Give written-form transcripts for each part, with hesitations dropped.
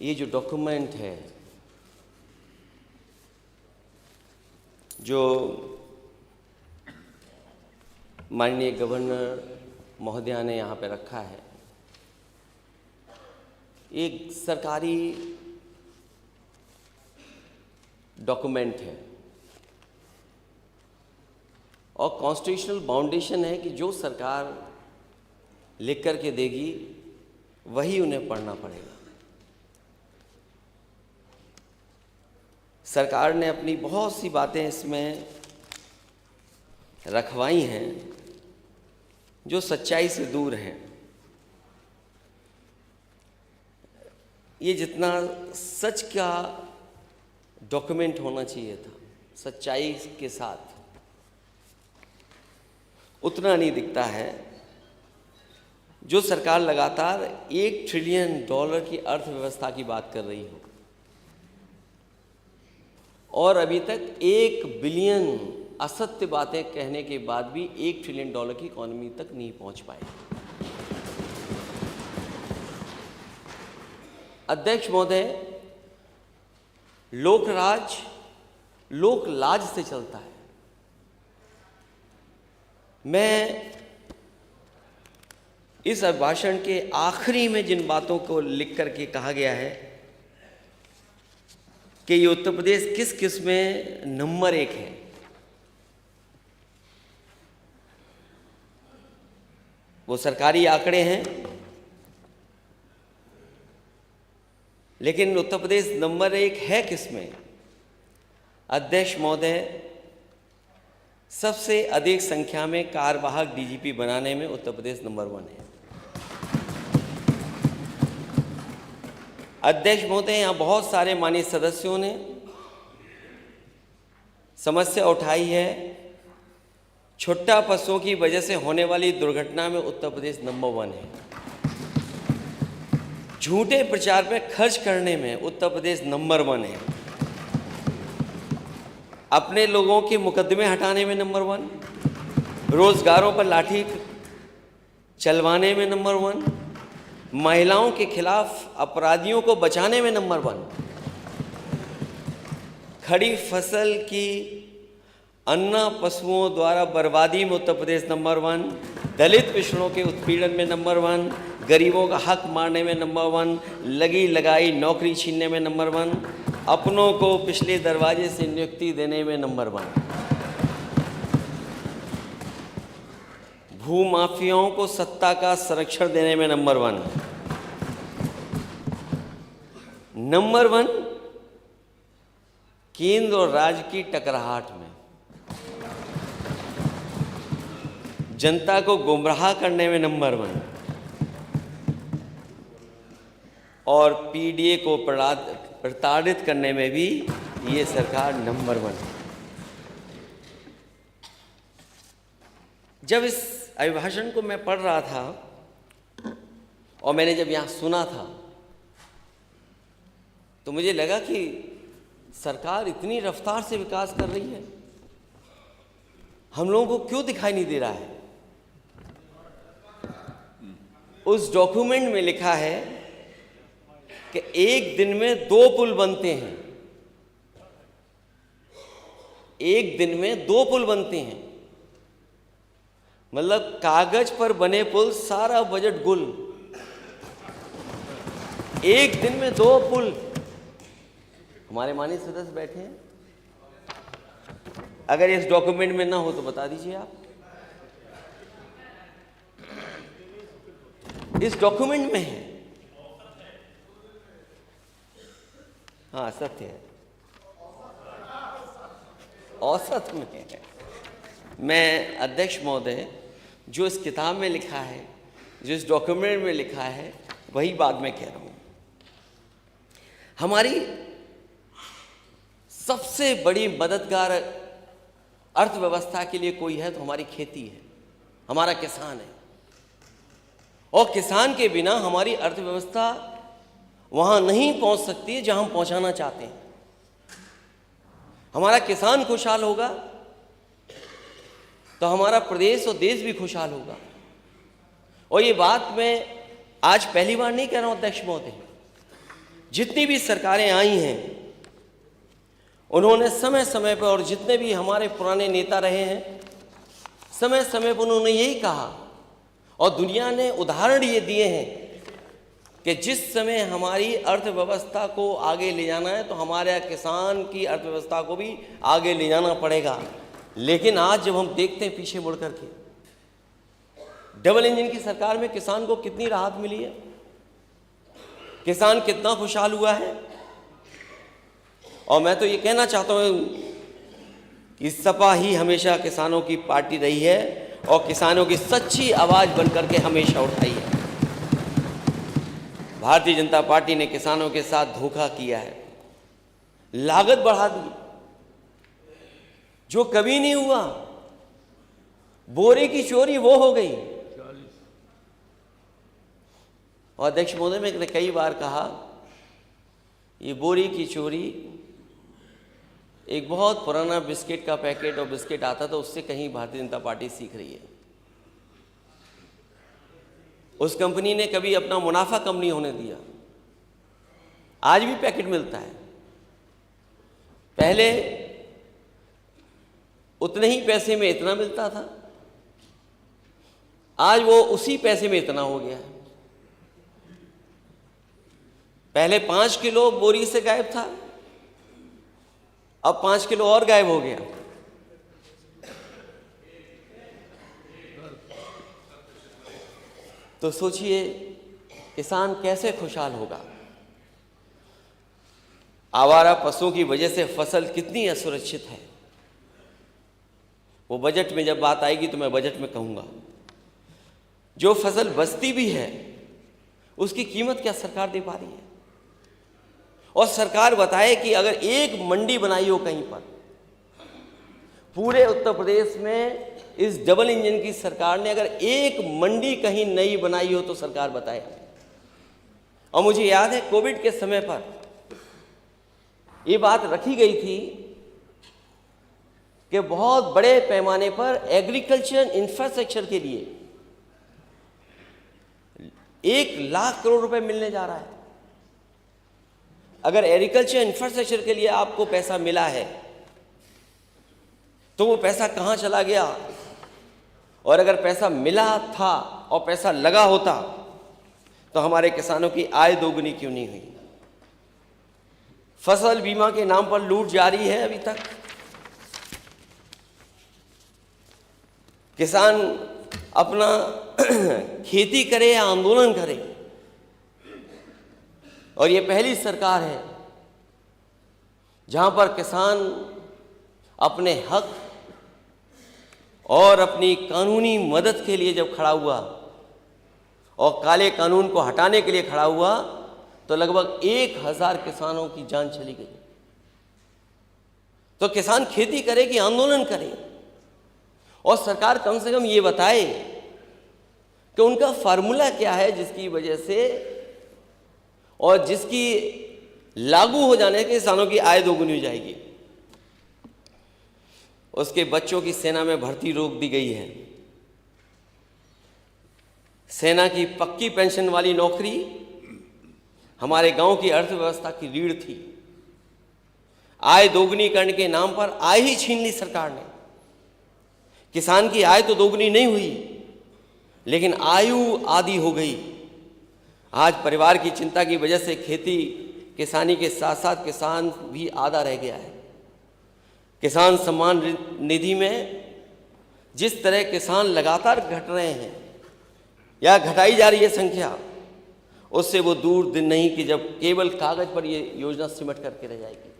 ये जो डॉक्यूमेंट है, जो माननीय गवर्नर महोदया ने यहाँ पे रखा है, एक सरकारी डॉक्यूमेंट है और कॉन्स्टिट्यूशनल बाउंडेशन है कि जो सरकार लिख कर के देगी वही उन्हें पढ़ना पड़ेगा। सरकार ने अपनी बहुत सी बातें इसमें रखवाई हैं जो सच्चाई से दूर हैं। ये जितना सच का डॉक्यूमेंट होना चाहिए था, सच्चाई के साथ, उतना नहीं दिखता है। जो सरकार लगातार $1 ट्रिलियन की अर्थव्यवस्था की बात कर रही हो और अभी तक 1 बिलियन असत्य बातें कहने के बाद भी $1 ट्रिलियन की इकॉनमी तक नहीं पहुंच पाए। अध्यक्ष महोदय, लोकराज लोक लाज से चलता है। मैं इस अभिभाषण के आखिरी में जिन बातों को लिख करके कहा गया है कि ये उत्तर प्रदेश किस किस में नंबर 1 है, वो सरकारी आंकड़े हैं, लेकिन उत्तर प्रदेश नंबर 1 है किस में? अध्यक्ष महोदय, सबसे अधिक संख्या में कार्यवाहक डीजीपी बनाने में उत्तर प्रदेश नंबर 1 है। अध्यक्ष महोदय, यहाँ बहुत सारे माननीय सदस्यों ने समस्या उठाई है, छुट्टा पशुओं की वजह से होने वाली दुर्घटना में उत्तर प्रदेश नंबर 1 है। झूठे प्रचार पे खर्च करने में उत्तर प्रदेश नंबर 1 है। अपने लोगों के मुकदमे हटाने में नंबर 1, रोजगारों पर लाठी चलवाने में नंबर 1, महिलाओं के खिलाफ अपराधियों को बचाने में नंबर 1, खड़ी फसल की अन्ना पशुओं द्वारा बर्बादी में उत्तर प्रदेश नंबर 1, दलित पिछड़ों के उत्पीड़न में नंबर 1, गरीबों का हक मारने में नंबर 1, लगी लगाई नौकरी छीनने में नंबर 1, अपनों को पिछले दरवाजे से नियुक्ति देने में नंबर 1, भूमाफियाओं को सत्ता का संरक्षण देने में नंबर 1, नंबर 1 केंद्र और राज्य की टकराहट में, जनता को गुमराह करने में नंबर 1 और पीडीए को प्रताड़ित करने में भी ये सरकार नंबर 1 है। जब इस अभिभाषण को मैं पढ़ रहा था और मैंने जब यहाँ सुना था तो मुझे लगा कि सरकार इतनी रफ्तार से विकास कर रही है, हम लोगों को क्यों दिखाई नहीं दे रहा है? उस डॉक्यूमेंट में लिखा है कि एक दिन में 2 पुल बनते हैं, एक दिन में 2 पुल बनते हैं, मतलब कागज पर बने पुल, सारा बजट गुल, एक दिन में 2 पुल। हमारे माननीय सदस्य बैठे हैं, अगर इस डॉक्यूमेंट में ना हो तो बता दीजिए आप। इस डॉक्यूमेंट में है, हाँ सत्य है, औसत में है। मैं अध्यक्ष महोदय, जो इस किताब में लिखा है, जो इस डॉक्यूमेंट में लिखा है, वही बात मैं कह रहा हूँ। हमारी सबसे बड़ी मददगार अर्थव्यवस्था के लिए कोई है तो हमारी खेती है, हमारा किसान है, और किसान के बिना हमारी अर्थव्यवस्था वहाँ नहीं पहुँच सकती जहाँ हम पहुँचाना चाहते हैं। हमारा किसान खुशहाल होगा तो हमारा प्रदेश और देश भी खुशहाल होगा। और ये बात मैं आज पहली बार नहीं कह रहा हूँ अध्यक्ष महोदय, जितनी भी सरकारें आई हैं उन्होंने समय समय पर, और जितने भी हमारे पुराने नेता रहे हैं, समय समय पर उन्होंने यही कहा, और दुनिया ने उदाहरण ये दिए हैं कि जिस समय हमारी अर्थव्यवस्था को आगे ले जाना है तो हमारे किसान की अर्थव्यवस्था को भी आगे ले जाना पड़ेगा। लेकिन आज जब हम देखते हैं पीछे मुड़ करके, डबल इंजन की सरकार में किसान को कितनी राहत मिली है, किसान कितना खुशहाल हुआ है। और मैं तो ये कहना चाहता हूँ कि सपा ही हमेशा किसानों की पार्टी रही है और किसानों की सच्ची आवाज़ बन करके हमेशा उठाई है। भारतीय जनता पार्टी ने किसानों के साथ धोखा किया है, लागत बढ़ा दी जो कभी नहीं हुआ, बोरे की चोरी वो हो गई। और अध्यक्ष महोदय, मैंने कई बार कहा ये बोरी की चोरी, एक बहुत पुराना बिस्किट का पैकेट और बिस्किट आता था, उससे कहीं भारतीय जनता पार्टी सीख रही है। उस कंपनी ने कभी अपना मुनाफा कम नहीं होने दिया। आज भी पैकेट मिलता है, पहले उतने ही पैसे में इतना मिलता था, आज वो उसी पैसे में इतना हो गया है। पहले 5 किलो बोरी से गायब था, अब 5 किलो और गायब हो गया। तो सोचिए किसान कैसे खुशहाल होगा। आवारा पशुओं की वजह से फसल कितनी असुरक्षित है, वो बजट में जब बात आएगी तो मैं बजट में कहूँगा। जो फसल बचती भी है उसकी कीमत क्या सरकार दे पा रही है? और सरकार बताए कि अगर एक मंडी बनाई हो कहीं पर, पूरे उत्तर प्रदेश में इस डबल इंजन की सरकार ने अगर एक मंडी कहीं नई बनाई हो तो सरकार बताए। और मुझे याद है कोविड के समय पर ये बात रखी गई थी कि बहुत बड़े पैमाने पर एग्रीकल्चर इंफ्रास्ट्रक्चर के लिए 1 लाख करोड़ रुपए मिलने जा रहा है। अगर एग्रीकल्चर इंफ्रास्ट्रक्चर के लिए आपको पैसा मिला है तो वो पैसा कहाँ चला गया? और अगर पैसा मिला था और पैसा लगा होता तो हमारे किसानों की आय दोगुनी क्यों नहीं हुई? फसल बीमा के नाम पर लूट जारी है अभी तक। किसान अपना खेती करे या आंदोलन करे, और ये पहली सरकार है जहां पर किसान अपने हक और अपनी कानूनी मदद के लिए जब खड़ा हुआ और काले कानून को हटाने के लिए खड़ा हुआ तो लगभग 1000 किसानों की जान चली गई। तो किसान खेती करे कि आंदोलन करे, और सरकार कम से कम ये बताए कि उनका फार्मूला क्या है जिसकी वजह से और जिसकी लागू हो जाने से किसानों की आय दोगुनी हो जाएगी। उसके बच्चों की सेना में भर्ती रोक दी गई है। सेना की पक्की पेंशन वाली नौकरी हमारे गांव की अर्थव्यवस्था की रीढ़ थी। आय दोगुनी करने के नाम पर आय ही छीन ली सरकार ने। किसान की आय तो दोगुनी नहीं हुई, लेकिन आयु आधी हो गई। आज परिवार की चिंता की वजह से खेती किसानी के साथ साथ किसान भी आधा रह गया है। किसान सम्मान निधि में जिस तरह किसान लगातार घट रहे हैं या घटाई जा रही है संख्या, उससे वो दूर दिन नहीं कि जब केवल कागज पर ये योजना सिमट करके रह जाएगी।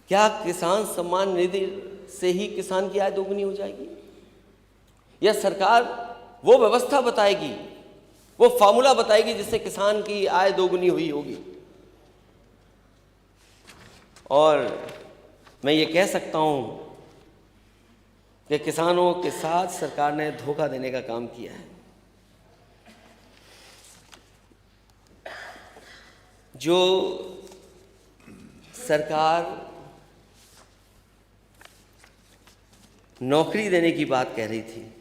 क्या किसान सम्मान निधि से ही किसान की आय दोगुनी हो जाएगी, या सरकार वो व्यवस्था बताएगी, वो फार्मूला बताएगी जिससे किसान की आय दोगुनी हुई होगी? और मैं ये कह सकता हूं कि किसानों के साथ सरकार ने धोखा देने का काम किया है। जो सरकार नौकरी देने की बात कह रही थी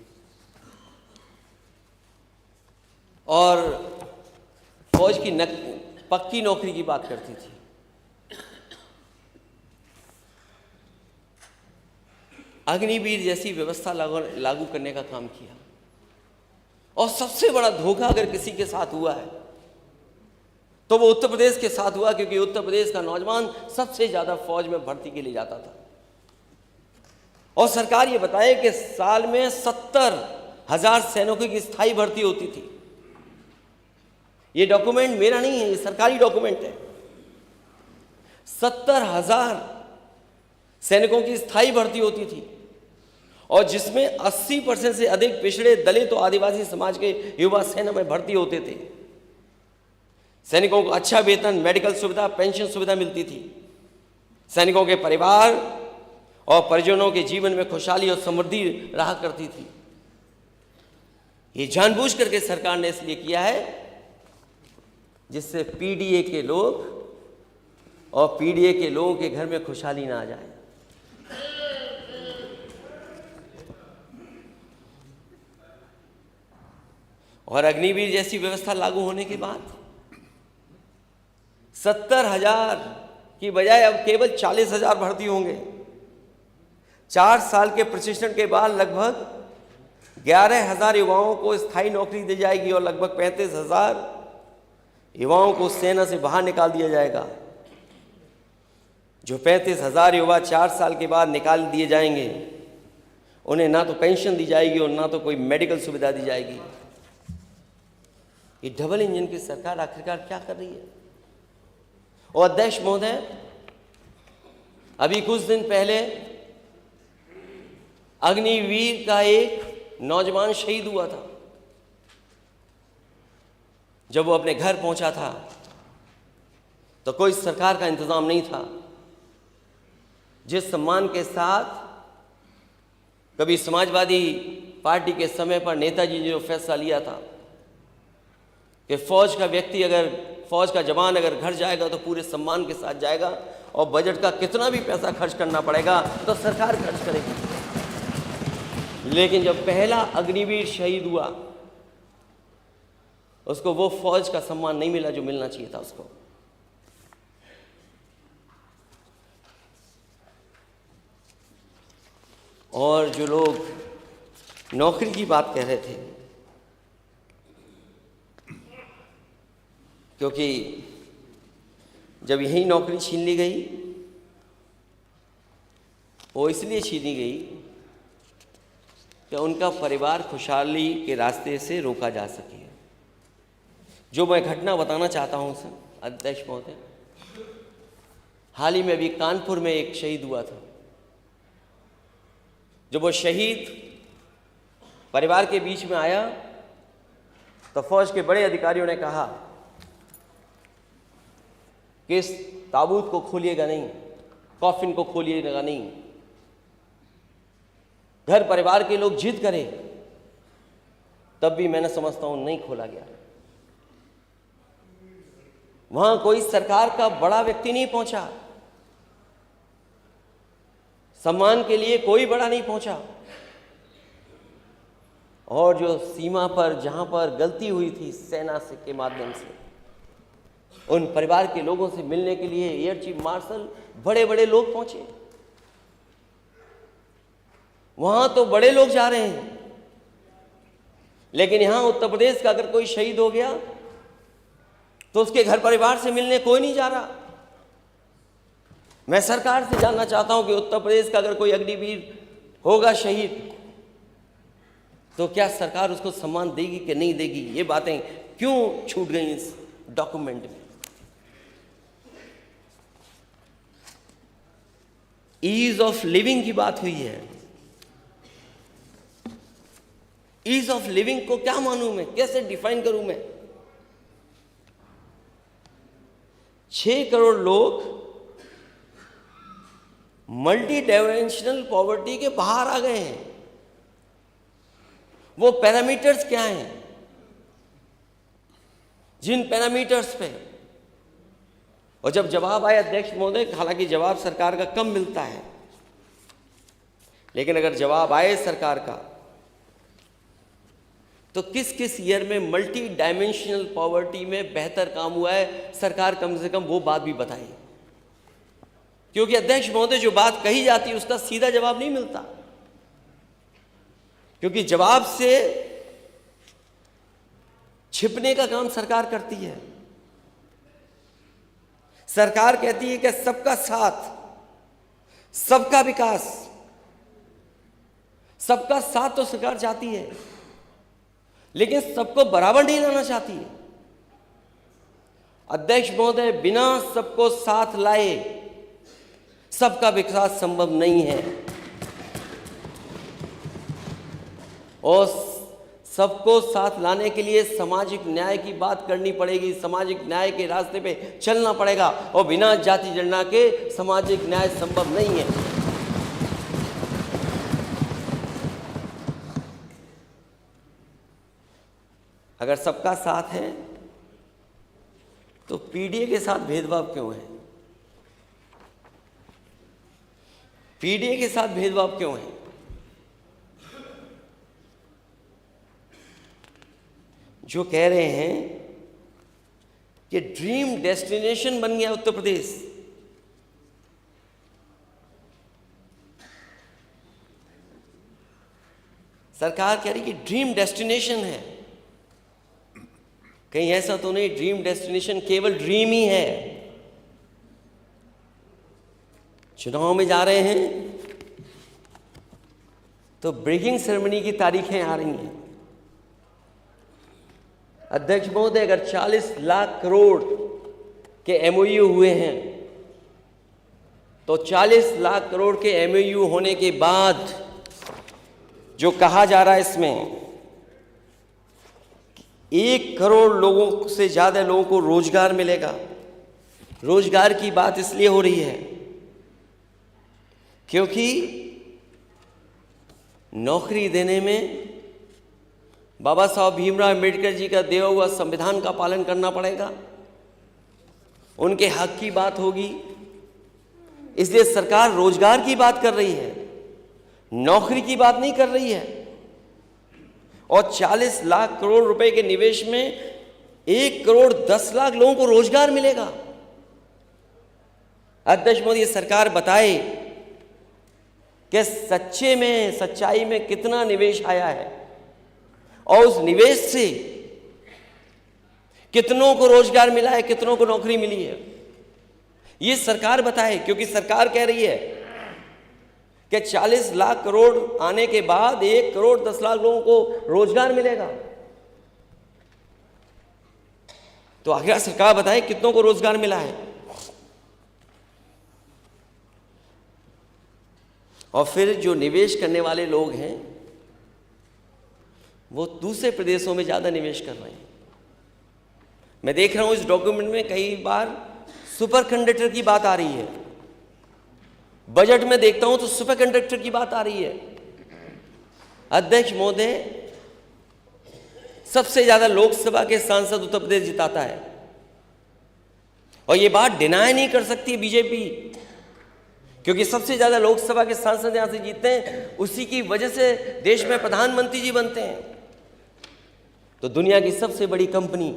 और फौज की पक्की नौकरी की बात करती थी। अग्निवीर जैसी व्यवस्था लागू करने का काम किया। और सबसे बड़ा धोखा अगर किसी के साथ हुआ है तो वो उत्तर प्रदेश के साथ हुआ, क्योंकि उत्तर प्रदेश का नौजवान सबसे ज्यादा फौज में भर्ती के लिए जाता था। और सरकार ये बताए कि साल में 70,000 सैनिकों की स्थायी भर्ती होती थी। ये डॉक्यूमेंट मेरा नहीं है, ये सरकारी डॉक्यूमेंट है। 70,000 सैनिकों की स्थायी भर्ती होती थी, और जिसमें 80% से अधिक पिछड़े, दलित और आदिवासी समाज के युवा सेना में भर्ती होते थे। सैनिकों को अच्छा वेतन, मेडिकल सुविधा, पेंशन सुविधा मिलती थी। सैनिकों के परिवार और परिजनों के जीवन में खुशहाली और समृद्धि रहा करती थी। ये जानबूझ करके सरकार ने इसलिए किया है जिससे पीडीए के लोग और पीडीए के लोगों के घर में खुशहाली ना आ जाए। और अग्निवीर जैसी व्यवस्था लागू होने के बाद 70,000 की बजाय अब केवल 40,000 भर्ती होंगे। 4 साल के प्रशिक्षण के बाद लगभग 11,000 युवाओं को स्थायी नौकरी दी जाएगी और लगभग 35,000 युवाओं को सेना से बाहर निकाल दिया जाएगा। जो 35,000 युवा 4 साल के बाद निकाल दिए जाएंगे, उन्हें ना तो पेंशन दी जाएगी और ना तो कोई मेडिकल सुविधा दी जाएगी। ये डबल इंजन की सरकार आखिरकार क्या कर रही है? और अध्यक्ष महोदय, अभी कुछ दिन पहले अग्निवीर का एक नौजवान शहीद हुआ था। जब वो अपने घर पहुंचा था तो कोई सरकार का इंतजाम नहीं था। जिस सम्मान के साथ कभी समाजवादी पार्टी के समय पर नेताजी ने जो फैसला लिया था कि फौज का व्यक्ति, अगर फौज का जवान अगर घर जाएगा तो पूरे सम्मान के साथ जाएगा, और बजट का कितना भी पैसा खर्च करना पड़ेगा तो सरकार खर्च करेगी। लेकिन जब पहला अग्निवीर शहीद हुआ, उसको वो फौज का सम्मान नहीं मिला जो मिलना चाहिए था उसको। और जो लोग नौकरी की बात कह रहे थे, क्योंकि जब यही नौकरी छीन ली गई, वो इसलिए छीनी गई कि उनका परिवार खुशहाली के रास्ते से रोका जा सके। जो मैं घटना बताना चाहता हूं सर अध्यक्ष महोदय, हाल ही में अभी कानपुर में एक शहीद हुआ था। जब वो शहीद परिवार के बीच में आया तो फौज के बड़े अधिकारियों ने कहा कि इस ताबूत को खोलिएगा नहीं, कॉफिन को खोलिएगा नहीं। घर परिवार के लोग जिद करें तब भी मैंने समझता हूं नहीं खोला गया। वहां कोई सरकार का बड़ा व्यक्ति नहीं पहुंचा, सम्मान के लिए कोई बड़ा नहीं पहुंचा, और जो सीमा पर जहां पर गलती हुई थी सेना से के माध्यम से उन परिवार के लोगों से मिलने के लिए एयर चीफ मार्शल बड़े बड़े लोग पहुंचे। वहां तो बड़े लोग जा रहे हैं, लेकिन यहां उत्तर प्रदेश का अगर कोई शहीद हो गया तो उसके घर परिवार से मिलने कोई नहीं जा रहा। मैं सरकार से जानना चाहता हूं कि उत्तर प्रदेश का अगर कोई अग्निवीर होगा शहीद, तो क्या सरकार उसको सम्मान देगी कि नहीं देगी? ये बातें क्यों छूट गई इस डॉक्यूमेंट में? ईज ऑफ लिविंग की बात हुई है। ईज ऑफ लिविंग को क्या मानूं मैं, कैसे डिफाइन करूं मैं? 6 करोड़ लोग मल्टी डायमेंशनल पॉवर्टी के बाहर आ गए हैं। वो पैरामीटर्स क्या हैं? जिन पैरामीटर्स पे, और जब जवाब आए अध्यक्ष महोदय, हालांकि जवाब सरकार का कम मिलता है, लेकिन अगर जवाब आए सरकार का तो किस किस ईयर में मल्टी डायमेंशनल पॉवर्टी में बेहतर काम हुआ है, सरकार कम से कम वो बात भी बताए। क्योंकि अध्यक्ष महोदय, जो बात कही जाती है उसका सीधा जवाब नहीं मिलता, क्योंकि जवाब से छिपने का काम सरकार करती है। सरकार कहती है कि सबका साथ, सबका विकास, सबका साथ तो सरकार चाहती है, लेकिन सबको बराबर नहीं लाना चाहती है। अध्यक्ष महोदय, बिना सबको साथ लाए सबका विकास संभव नहीं है, और सबको साथ लाने के लिए सामाजिक न्याय की बात करनी पड़ेगी, सामाजिक न्याय के रास्ते पे चलना पड़ेगा, और बिना जाति जनगणना के सामाजिक न्याय संभव नहीं है। अगर सबका साथ है तो पीडीए के साथ भेदभाव क्यों है? पीडीए के साथ भेदभाव क्यों है? जो कह रहे हैं कि ड्रीम डेस्टिनेशन बन गया उत्तर प्रदेश, सरकार कह रही कि ड्रीम डेस्टिनेशन है। कहीं ऐसा तो नहीं ड्रीम डेस्टिनेशन केवल ड्रीम ही है? चुनाव में जा रहे हैं तो ब्रेकिंग सेरेमनी की तारीखें आ रही हैं। अध्यक्ष महोदय, अगर 40 लाख करोड़ के एमओयू हुए हैं तो 40 लाख करोड़ के एमओयू होने के बाद जो कहा जा रहा है इसमें 1 करोड़ लोगों से ज़्यादा लोगों को रोजगार मिलेगा। रोजगार की बात इसलिए हो रही है क्योंकि नौकरी देने में बाबा साहब भीमराव अम्बेडकर जी का दिया हुआ संविधान का पालन करना पड़ेगा, उनके हक की बात होगी। इसलिए सरकार रोजगार की बात कर रही है, नौकरी की बात नहीं कर रही है। और 40 लाख करोड़ रुपए के निवेश में 1 करोड़ 10 लाख लोगों को रोजगार मिलेगा। अध्यक्ष मोदी, ये सरकार बताए कि सच्चाई में कितना निवेश आया है और उस निवेश से कितनों को रोजगार मिला है, कितनों को नौकरी मिली है, ये सरकार बताए। क्योंकि सरकार कह रही है कि 40 लाख करोड़ आने के बाद 1 करोड़ 10 लाख लोगों को रोजगार मिलेगा। तो आखिर सरकार बताए कितनों को रोजगार मिला है। और फिर जो निवेश करने वाले लोग हैं वो दूसरे प्रदेशों में ज़्यादा निवेश कर रहे हैं। मैं देख रहा हूं इस डॉक्यूमेंट में कई बार सुपर कंडक्टर की बात आ रही है, बजट में देखता हूं तो सुपर कंडक्टर की बात आ रही है। अध्यक्ष महोदय, सबसे ज्यादा लोकसभा के सांसद उत्तर प्रदेश जिताता है और ये बात डिनाई नहीं कर सकती बीजेपी, क्योंकि सबसे ज्यादा लोकसभा के सांसद यहां से जीतते हैं, उसी की वजह से देश में प्रधानमंत्री जी बनते हैं। तो दुनिया की सबसे बड़ी कंपनी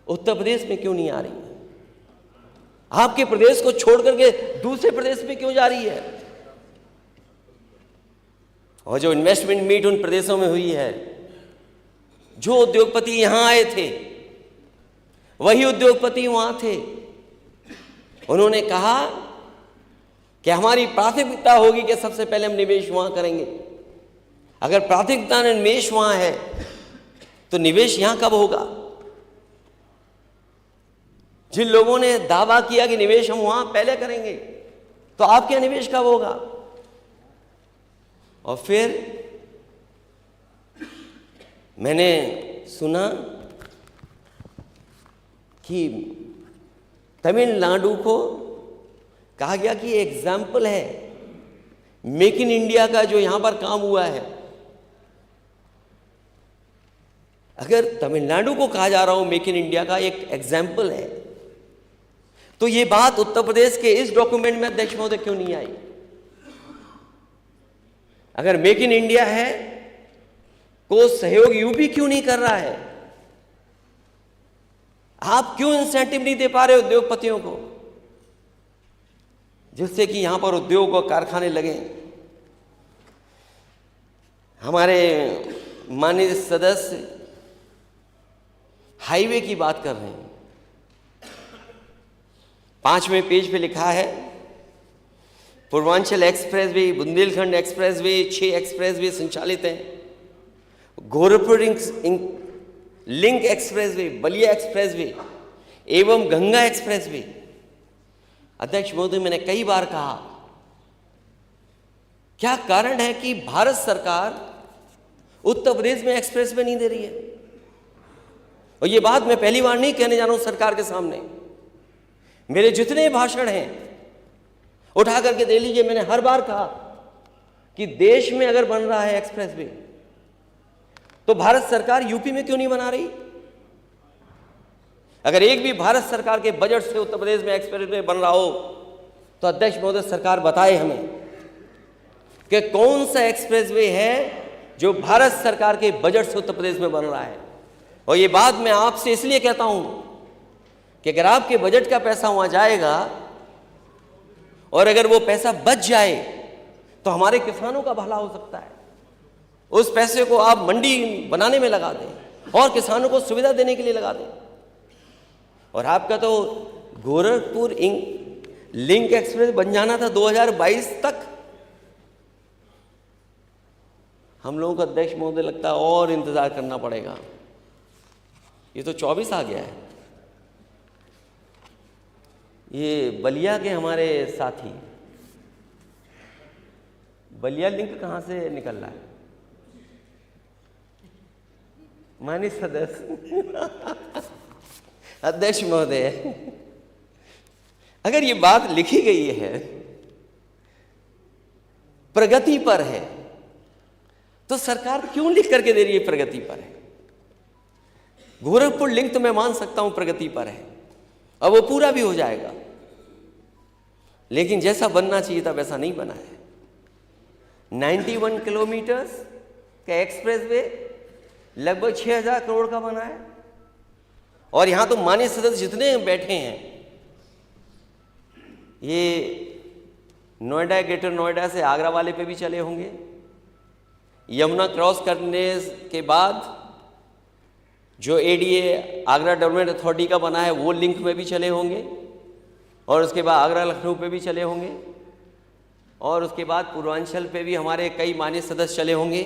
उत्तर प्रदेश में क्यों नहीं आ रही है? आपके प्रदेश को छोड़ करके दूसरे प्रदेश में क्यों जा रही है? और जो इन्वेस्टमेंट मीट उन प्रदेशों में हुई है, जो उद्योगपति यहां आए थे वही उद्योगपति वहां थे। उन्होंने कहा कि हमारी प्राथमिकता होगी कि सबसे पहले हम निवेश वहां करेंगे। अगर प्राथमिकता निवेश वहां है तो निवेश यहां कब होगा? जिन लोगों ने दावा किया कि निवेश हम वहां पहले करेंगे, तो आपके निवेश कब होगा? और फिर मैंने सुना कि तमिलनाडु को कहा गया कि एग्जाम्पल है मेक इन इंडिया का जो यहां पर काम हुआ है। अगर तमिलनाडु को कहा जा रहा हो मेक इन इंडिया का एक एग्जाम्पल है, तो ये बात उत्तर प्रदेश के इस डॉक्यूमेंट में अध्यक्ष महोदय क्यों नहीं आई? अगर मेक इन इंडिया है, को सहयोग यूपी क्यों नहीं कर रहा है? आप क्यों इंसेंटिव नहीं दे पा रहे उद्योगपतियों को, जिससे कि यहां पर उद्योग और कारखाने लगे? हमारे माननीय सदस्य हाईवे की बात कर रहे हैं। 5वें पेज पे लिखा है Purvanchal expressway, Bundelkhand expressway, 6 expressway संचालित हैं। Gorakhpur link expressway, Ballia expressway एवं गंगा एक्सप्रेसवे। अध्यक्ष महोदय, मैंने कई बार कहा, क्या कारण है कि भारत सरकार उत्तर प्रदेश में एक्सप्रेसवे नहीं दे रही है? और ये बात मैं पहली बार नहीं कहने जा रहा हूं सरकार के सामने। मेरे जितने भाषण हैं उठा करके दे लीजिए। मैंने हर बार कहा कि देश में अगर बन रहा है एक्सप्रेसवे तो भारत सरकार यूपी में क्यों नहीं बना रही? अगर एक भी भारत सरकार के बजट से उत्तर प्रदेश में एक्सप्रेसवे बन रहा हो तो अध्यक्ष महोदय सरकार बताए हमें कि कौन सा एक्सप्रेसवे है जो भारत सरकार के बजट से उत्तर प्रदेश में बन रहा है। और ये बात मैं आपसे इसलिए कहता हूं कि अगर आपके बजट का पैसा वहां जाएगा और अगर वो पैसा बच जाए तो हमारे किसानों का भला हो सकता है। उस पैसे को आप मंडी बनाने में लगा दें और किसानों को सुविधा देने के लिए लगा दें। और आपका तो गोरखपुर लिंक एक्सप्रेस बन जाना था 2022 तक। हम लोगों को अध्यक्ष महोदय लगता है और इंतजार करना पड़ेगा। ये तो 24 आ गया है। ये बलिया के हमारे साथी, बलिया लिंक कहां से निकल रहा है? माननीय सदस्य अध्यक्ष महोदय, अगर ये बात लिखी गई है प्रगति पर है तो सरकार क्यों लिख करके दे रही है प्रगति पर है? गोरखपुर लिंक तो मैं मान सकता हूं प्रगति पर है, अब वो पूरा भी हो जाएगा, लेकिन जैसा बनना चाहिए था वैसा नहीं बना है। 91 किलोमीटर का एक्सप्रेसवे लगभग 6000 करोड़ का बना है। और यहां तो माननीय सदस्य जितने बैठे हैं, ये नोएडा, ग्रेटर नोएडा से आगरा वाले पे भी चले होंगे, यमुना क्रॉस करने के बाद जो एडीए आगरा डेवलपमेंट अथॉरिटी का बना है वो लिंक में भी चले होंगे, और उसके बाद आगरा लखनऊ पे भी चले होंगे, और उसके बाद पूर्वांचल पे भी हमारे कई माननीय सदस्य चले होंगे।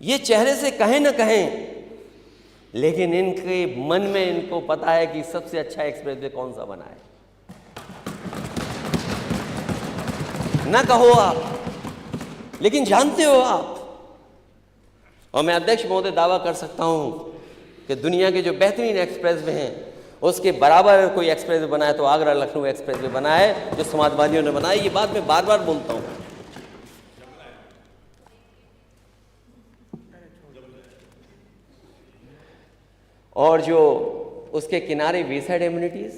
ये चेहरे से कहें न कहें, लेकिन इनके मन में इनको पता है कि सबसे अच्छा एक्सप्रेसवे कौन सा बना है। ना कहो आप, लेकिन जानते हो आप। और मैं अध्यक्ष महोदय दावा कर सकता हूं कि दुनिया के जो बेहतरीन एक्सप्रेसवे हैं उसके बराबर कोई एक्सप्रेसवे बना है तो आगरा लखनऊ एक्सप्रेसवे बना है, जो समाजवादियों ने बनाया। ये बात मैं बार बार बोलता हूं। और जो उसके किनारे वेसाइड एम्यूनिटीज,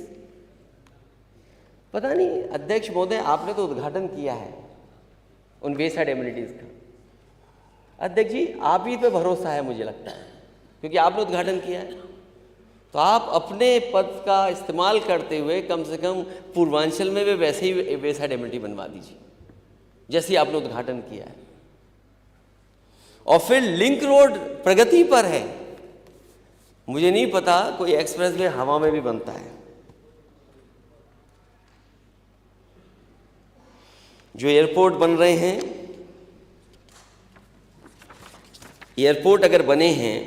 पता नहीं अध्यक्ष महोदय आपने तो उद्घाटन किया है उन वेसाइड एम्यूनिटीज का। अध्यक्ष जी, आप ही पे भरोसा है मुझे लगता है, क्योंकि आपने उद्घाटन किया है। तो आप अपने पद का इस्तेमाल करते हुए कम से कम पूर्वांचल में भी वैसे ही वेसाइड एम्यूनिटी बनवा दीजिए जैसे आपने उद्घाटन किया है। और फिर लिंक रोड प्रगति पर है, मुझे नहीं पता कोई एक्सप्रेसवे हवा में भी बनता है। जो एयरपोर्ट बन रहे हैं, एयरपोर्ट अगर बने हैं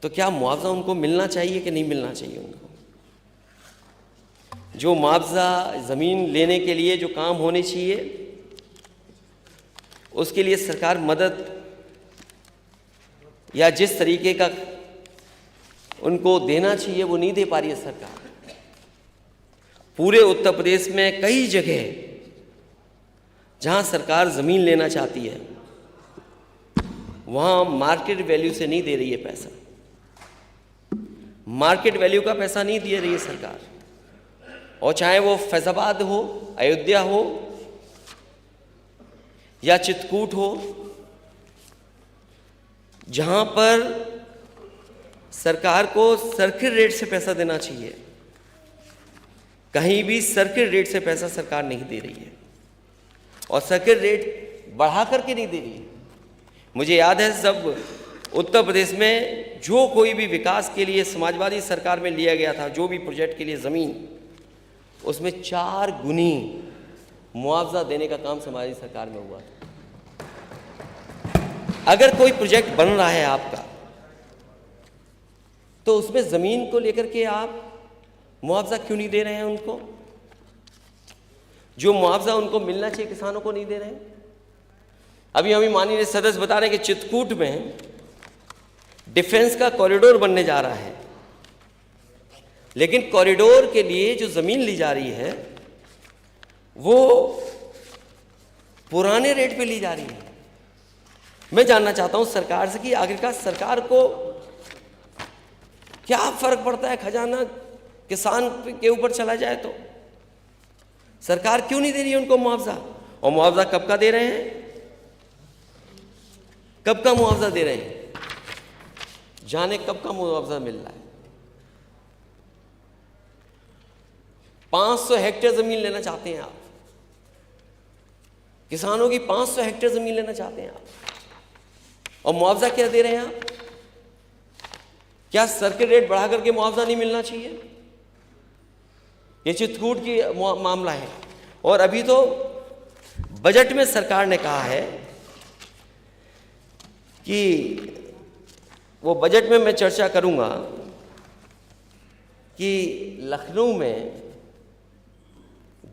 तो क्या मुआवजा उनको मिलना चाहिए कि नहीं मिलना चाहिए? उनको जो मुआवजा ज़मीन लेने के लिए जो काम होने चाहिए उसके लिए सरकार मदद या जिस तरीके का उनको देना चाहिए वो नहीं दे पा रही है सरकार। पूरे उत्तर प्रदेश में कई जगह जहां सरकार ज़मीन लेना चाहती है वहां मार्केट वैल्यू से नहीं दे रही है पैसा। मार्केट वैल्यू का पैसा नहीं दे रही है सरकार। और चाहे वो फैजाबाद हो, अयोध्या हो या चित्रकूट हो जहां पर सरकार को सर्किट रेट से पैसा देना चाहिए, कहीं भी सर्किट रेट से पैसा सरकार नहीं दे रही है और सर्किट रेट बढ़ा करके नहीं दे रही है। मुझे याद है जब उत्तर प्रदेश में जो कोई भी विकास के लिए समाजवादी सरकार में लिया गया था, जो भी प्रोजेक्ट के लिए ज़मीन, उसमें 4 गुनी मुआवजा देने का काम समाजवादी सरकार में हुआ था। अगर कोई प्रोजेक्ट बन रहा है आपका, तो उसमें ज़मीन को लेकर के आप मुआवजा क्यों नहीं दे रहे हैं उनको? जो मुआवजा उनको मिलना चाहिए किसानों को नहीं दे रहे हैं। अभी हमें माननीय सदस्य बता रहे हैं कि चित्रकूट में डिफेंस का कॉरिडोर बनने जा रहा है, लेकिन कॉरिडोर के लिए जो ज़मीन ली जा रही है वो पुराने रेट पे ली जा रही है। मैं जानना चाहता हूं सरकार से कि आखिरकार सरकार को क्या फर्क पड़ता है, खजाना किसान के ऊपर चला जाए तो सरकार क्यों नहीं दे रही है उनको मुआवजा? और मुआवजा कब का दे रहे हैं? कब का मुआवजा दे रहे हैं? जाने कब का मुआवजा मिल रहा है। 500 हेक्टेयर जमीन लेना चाहते हैं आप, किसानों की 500 हेक्टेयर जमीन लेना चाहते हैं आप, और मुआवजा क्या दे रहे हैं आप? क्या सर्किट रेट बढ़ा करके मुआवजा नहीं मिलना चाहिए? ये चित्रकूट की मामला है। और अभी तो बजट में सरकार ने कहा है कि वो बजट में मैं चर्चा करूंगा कि लखनऊ में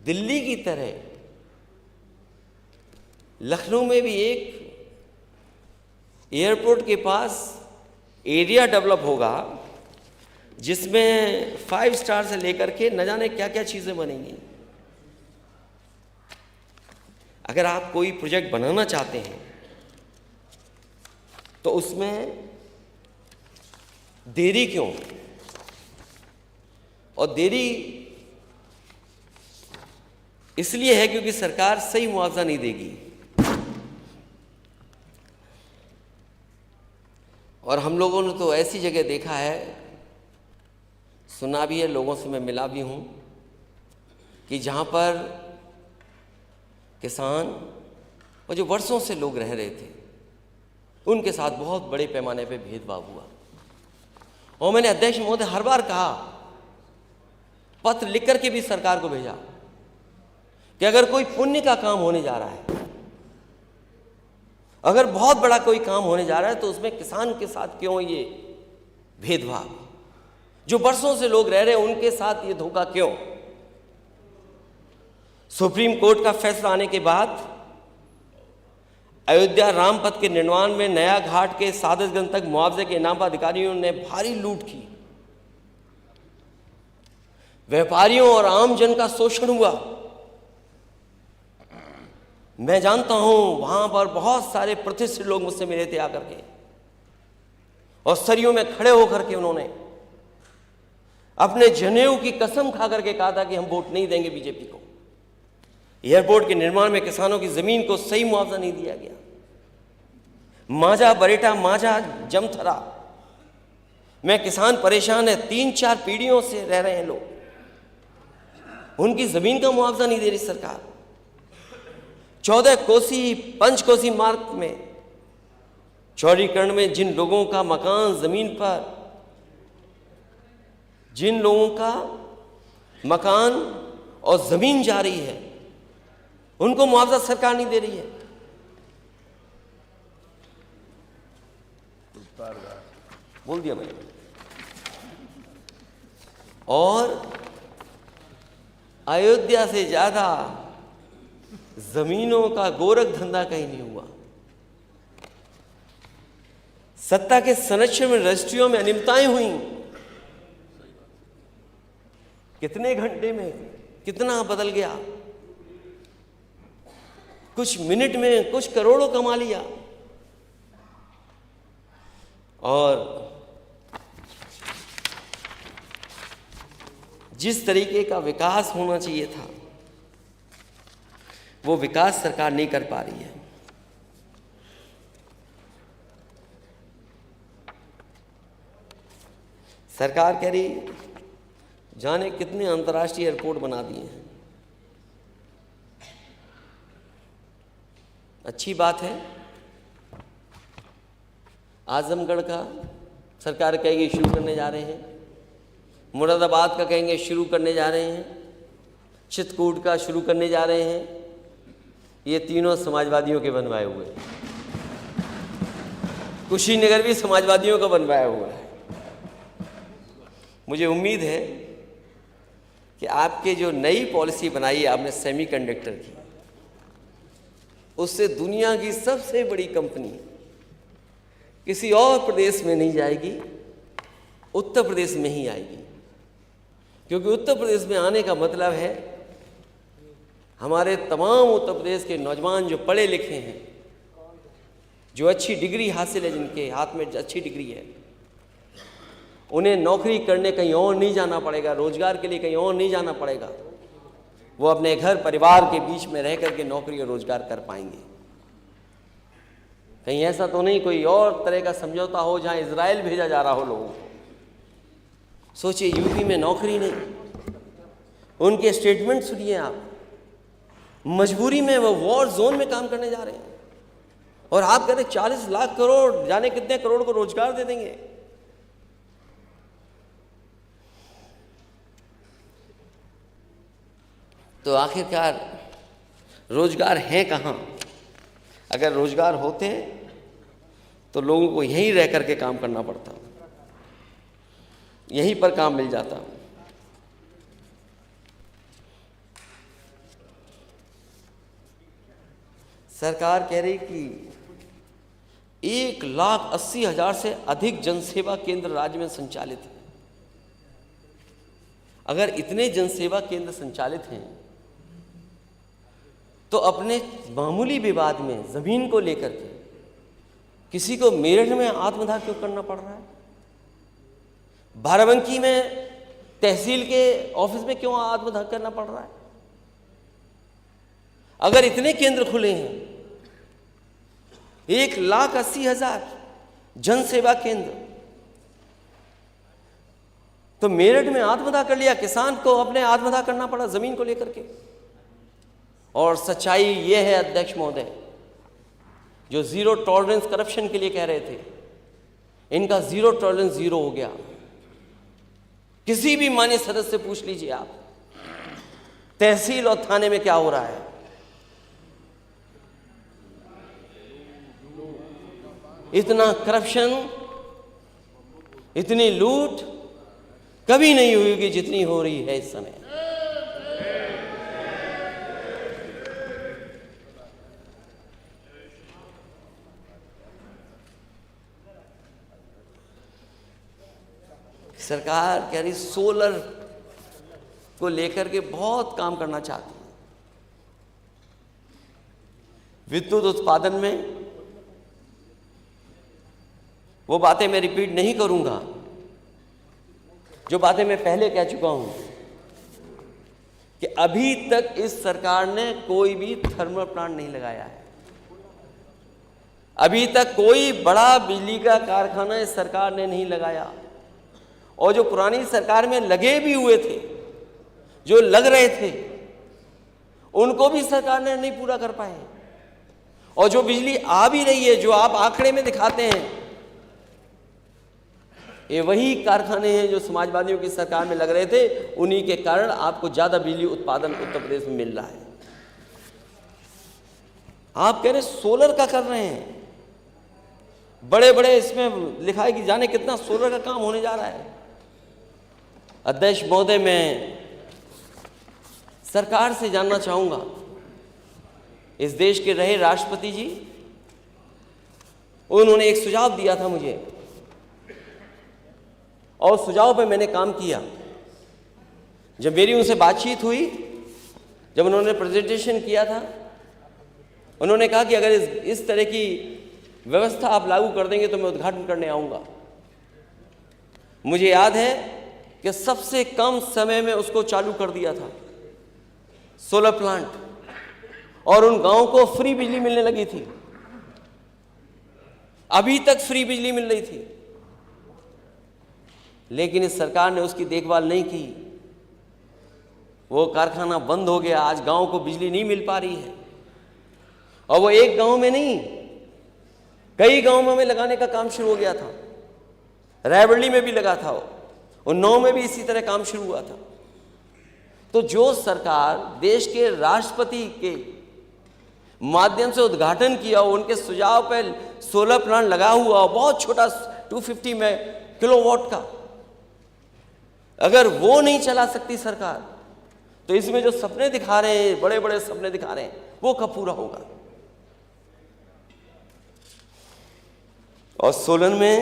दिल्ली की तरह लखनऊ में भी एक एयरपोर्ट के पास एरिया डेवलप होगा जिसमें 5 स्टार से लेकर के न जाने क्या क्या चीज़ें बनेंगी। अगर आप कोई प्रोजेक्ट बनाना चाहते हैं तो उसमें देरी क्यों? और देरी इसलिए है क्योंकि सरकार सही मुआवजा नहीं देगी। और हम लोगों ने तो ऐसी जगह देखा है, सुना भी है, लोगों से मैं मिला भी हूं कि जहां पर किसान और जो वर्षों से लोग रह रहे थे उनके साथ बहुत बड़े पैमाने पे भेदभाव हुआ। और मैंने अध्यक्ष महोदय हर बार कहा, पत्र लिख करके भी सरकार को भेजा कि अगर कोई पुण्य का काम होने जा रहा है, अगर बहुत बड़ा कोई काम होने जा रहा है, तो उसमें किसान के साथ क्यों ये भेदभाव? जो वर्षों से लोग रह रहे हैं उनके साथ ये धोखा क्यों? सुप्रीम कोर्ट का फैसला आने के बाद अयोध्या राम पथ के निर्माण में नया घाट के सादतगंज तक मुआवजे के इनाम पर अधिकारियों ने भारी लूट की। व्यापारियों और आम जन का शोषण हुआ। मैं जानता हूं वहां पर बहुत सारे प्रतिष्ठित लोग मुझसे मिले थे आकर के, और सरियों में खड़े होकर के उन्होंने अपने जनेऊ की कसम खा करके कहा था कि हम वोट नहीं देंगे बीजेपी को। एयरपोर्ट के निर्माण में किसानों की जमीन को सही मुआवजा नहीं दिया गया। मांझा बरेटा, मांझा जमथरा में किसान परेशान है, 3-4 पीढ़ियों से रह रहे हैं लोग, उनकी जमीन का मुआवजा नहीं दे रही सरकार। 14 कोसी पंचकोसी मार्ग में चौड़ीकरण में जिन लोगों का मकान जमीन पर, जिन लोगों का मकान और जमीन जा रही है, उनको मुआवजा सरकार नहीं दे रही है। बोल दिया मैंने। और अयोध्या से ज्यादा जमीनों का गोरख धंधा कहीं नहीं हुआ। सत्ता के संरक्षण में रजिस्ट्रियों में अनियमितताएं हुई। कितने घंटे में कितना बदल गया, कुछ मिनट में कुछ करोड़ों कमा लिया। और जिस तरीके का विकास होना चाहिए था वो विकास सरकार नहीं कर पा रही है। सरकार कह रही जाने कितने अंतर्राष्ट्रीय एयरपोर्ट बना दिए हैं। अच्छी बात है। आजमगढ़ का सरकार कहेगी शुरू करने जा रहे हैं, मुरादाबाद का कहेंगे शुरू करने जा रहे हैं, चित्रकूट का शुरू करने जा रहे हैं। ये तीनों समाजवादियों के बनवाए हुए हैं। कुशीनगर भी समाजवादियों का बनवाया हुआ है। मुझे उम्मीद है कि आपके जो नई पॉलिसी बनाई है आपने सेमीकंडक्टर की, उससे दुनिया की सबसे बड़ी कंपनी किसी और प्रदेश में नहीं जाएगी, उत्तर प्रदेश में ही आएगी। क्योंकि उत्तर प्रदेश में आने का मतलब है हमारे तमाम उत्तर प्रदेश के नौजवान जो पढ़े लिखे हैं, जो अच्छी डिग्री हासिल है, जिनके हाथ में अच्छी डिग्री है, उन्हें नौकरी करने कहीं और नहीं जाना पड़ेगा, रोजगार के लिए कहीं और नहीं जाना पड़ेगा। वो अपने घर परिवार के बीच में रह करके नौकरी और रोजगार कर पाएंगे। कहीं ऐसा तो नहीं कोई और तरह का समझौता हो जहां इजराइल भेजा जा रहा हो लोगों को। सोचिए, यूपी में नौकरी नहीं, उनके स्टेटमेंट सुनिए आप, मजबूरी में वो वॉर जोन में काम करने जा रहे हैं और आप कहते 40 लाख करोड़, जाने कितने करोड़ को रोजगार दे देंगे। तो आखिरकार रोजगार है कहाँ? अगर रोजगार होते तो लोगों को यहीं रह करके काम करना पड़ता, यहीं पर काम मिल जाता। सरकार कह रही कि 1,80,000 से अधिक जनसेवा केंद्र राज्य में संचालित हैं। अगर इतने जनसेवा केंद्र संचालित हैं तो अपने मामूली विवाद में जमीन को लेकर के किसी को मेरठ में आत्मदाह क्यों करना पड़ रहा है? बाराबंकी में तहसील के ऑफिस में क्यों आत्मदाह करना पड़ रहा है? अगर इतने केंद्र खुले हैं, 1,80,000 जन सेवा केंद्र, तो मेरठ में आत्मदाह कर लिया, किसान को अपने आत्मदाह करना पड़ा जमीन को लेकर के। और सच्चाई यह है अध्यक्ष महोदय, जो जीरो टॉलरेंस करप्शन के लिए कह रहे थे, इनका जीरो टॉलरेंस जीरो हो गया। किसी भी माननीय सदस्य से पूछ लीजिए आप, तहसील और थाने में क्या हो रहा है। इतना करप्शन, इतनी लूट कभी नहीं हुई होगी जितनी हो रही है इस समय। सरकार कह रही सोलर को लेकर के बहुत काम करना चाहती है। विद्युत उत्पादन में वो बातें मैं रिपीट नहीं करूंगा जो बातें मैं पहले कह चुका हूं कि अभी तक इस सरकार ने कोई भी थर्मल प्लांट नहीं लगाया है। अभी तक कोई बड़ा बिजली का कारखाना इस सरकार ने नहीं लगाया। और जो पुरानी सरकार में लगे भी हुए थे, जो लग रहे थे, उनको भी सरकार ने नहीं पूरा कर पाए। और जो बिजली आ भी रही है, जो आप आंकड़े में दिखाते हैं, ये वही कारखाने हैं जो समाजवादियों की सरकार में लग रहे थे। उन्हीं के कारण आपको ज्यादा बिजली उत्पादन उत्तर प्रदेश में मिल रहा है। आप कह रहे सोलर का कर रहे हैं, बड़े बड़े इसमें लिखा है कि जाने कितना सोलर का काम होने जा रहा है। अध्यक्ष महोदय, मैं सरकार से जानना चाहूंगा, इस देश के रहे राष्ट्रपति जी, उन्होंने एक सुझाव दिया था मुझे और सुझाव पे मैंने काम किया। जब मेरी उनसे बातचीत हुई, जब उन्होंने प्रेजेंटेशन किया था, उन्होंने कहा कि अगर इस तरह की व्यवस्था आप लागू कर देंगे तो मैं उद्घाटन करने आऊंगा। मुझे याद है कि सबसे कम समय में उसको चालू कर दिया था सोलर प्लांट, और उन गांवों को फ्री बिजली मिलने लगी थी। अभी तक फ्री बिजली मिल रही थी। लेकिन इस सरकार ने उसकी देखभाल नहीं की। वो कारखाना बंद हो गया, आज गांव को बिजली नहीं मिल पा रही है। और वो एक गांव में नहीं, कई गांवों में लगाने का काम शुरू हो गया था। रायबरेली में भी लगा था, और 9 में भी इसी तरह काम शुरू हुआ था। तो जो सरकार देश के राष्ट्रपति के माध्यम से उद्घाटन किया, उनके सुझाव पर सोलर प्लांट लगा हुआ, बहुत छोटा 250 में किलोवाट का, अगर वो नहीं चला सकती सरकार, तो इसमें जो सपने दिखा रहे हैं, बड़े बड़े सपने दिखा रहे हैं, वो कब पूरा होगा? और सोलन में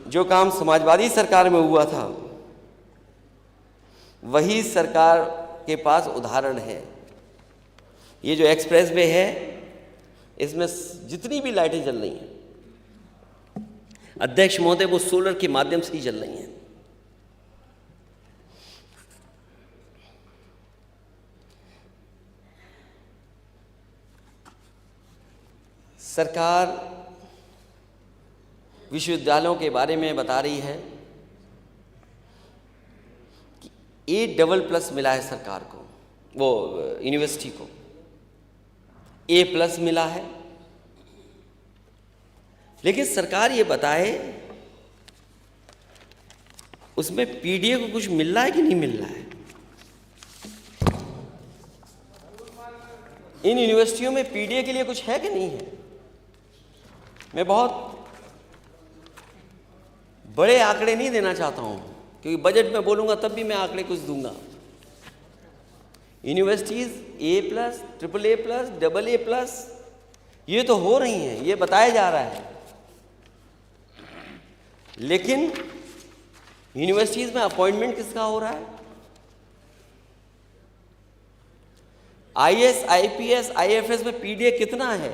जो काम समाजवादी सरकार में हुआ था, वही सरकार के पास उदाहरण है। ये जो एक्सप्रेस वे है, इसमें जितनी भी लाइटें जल रही हैं, अध्यक्ष महोदय, वो सोलर के माध्यम से ही जल रही हैं। सरकार विश्वविद्यालयों के बारे में बता रही है कि A++ मिला है सरकार को, वो यूनिवर्सिटी को A+ मिला है। लेकिन सरकार ये बताए उसमें PDA को कुछ मिल रहा है कि नहीं मिल रहा है। इन यूनिवर्सिटियों में PDA के लिए कुछ है कि नहीं है। मैं बहुत बड़े आंकड़े नहीं देना चाहता हूं, क्योंकि बजट में बोलूंगा तब भी मैं आंकड़े कुछ दूंगा। यूनिवर्सिटीज A+, AAA+, AA+, ये तो हो रही हैं, ये बताया जा रहा है। लेकिन यूनिवर्सिटीज में अपॉइंटमेंट किसका हो रहा है? IAS, IPS, IFS में PDA कितना है?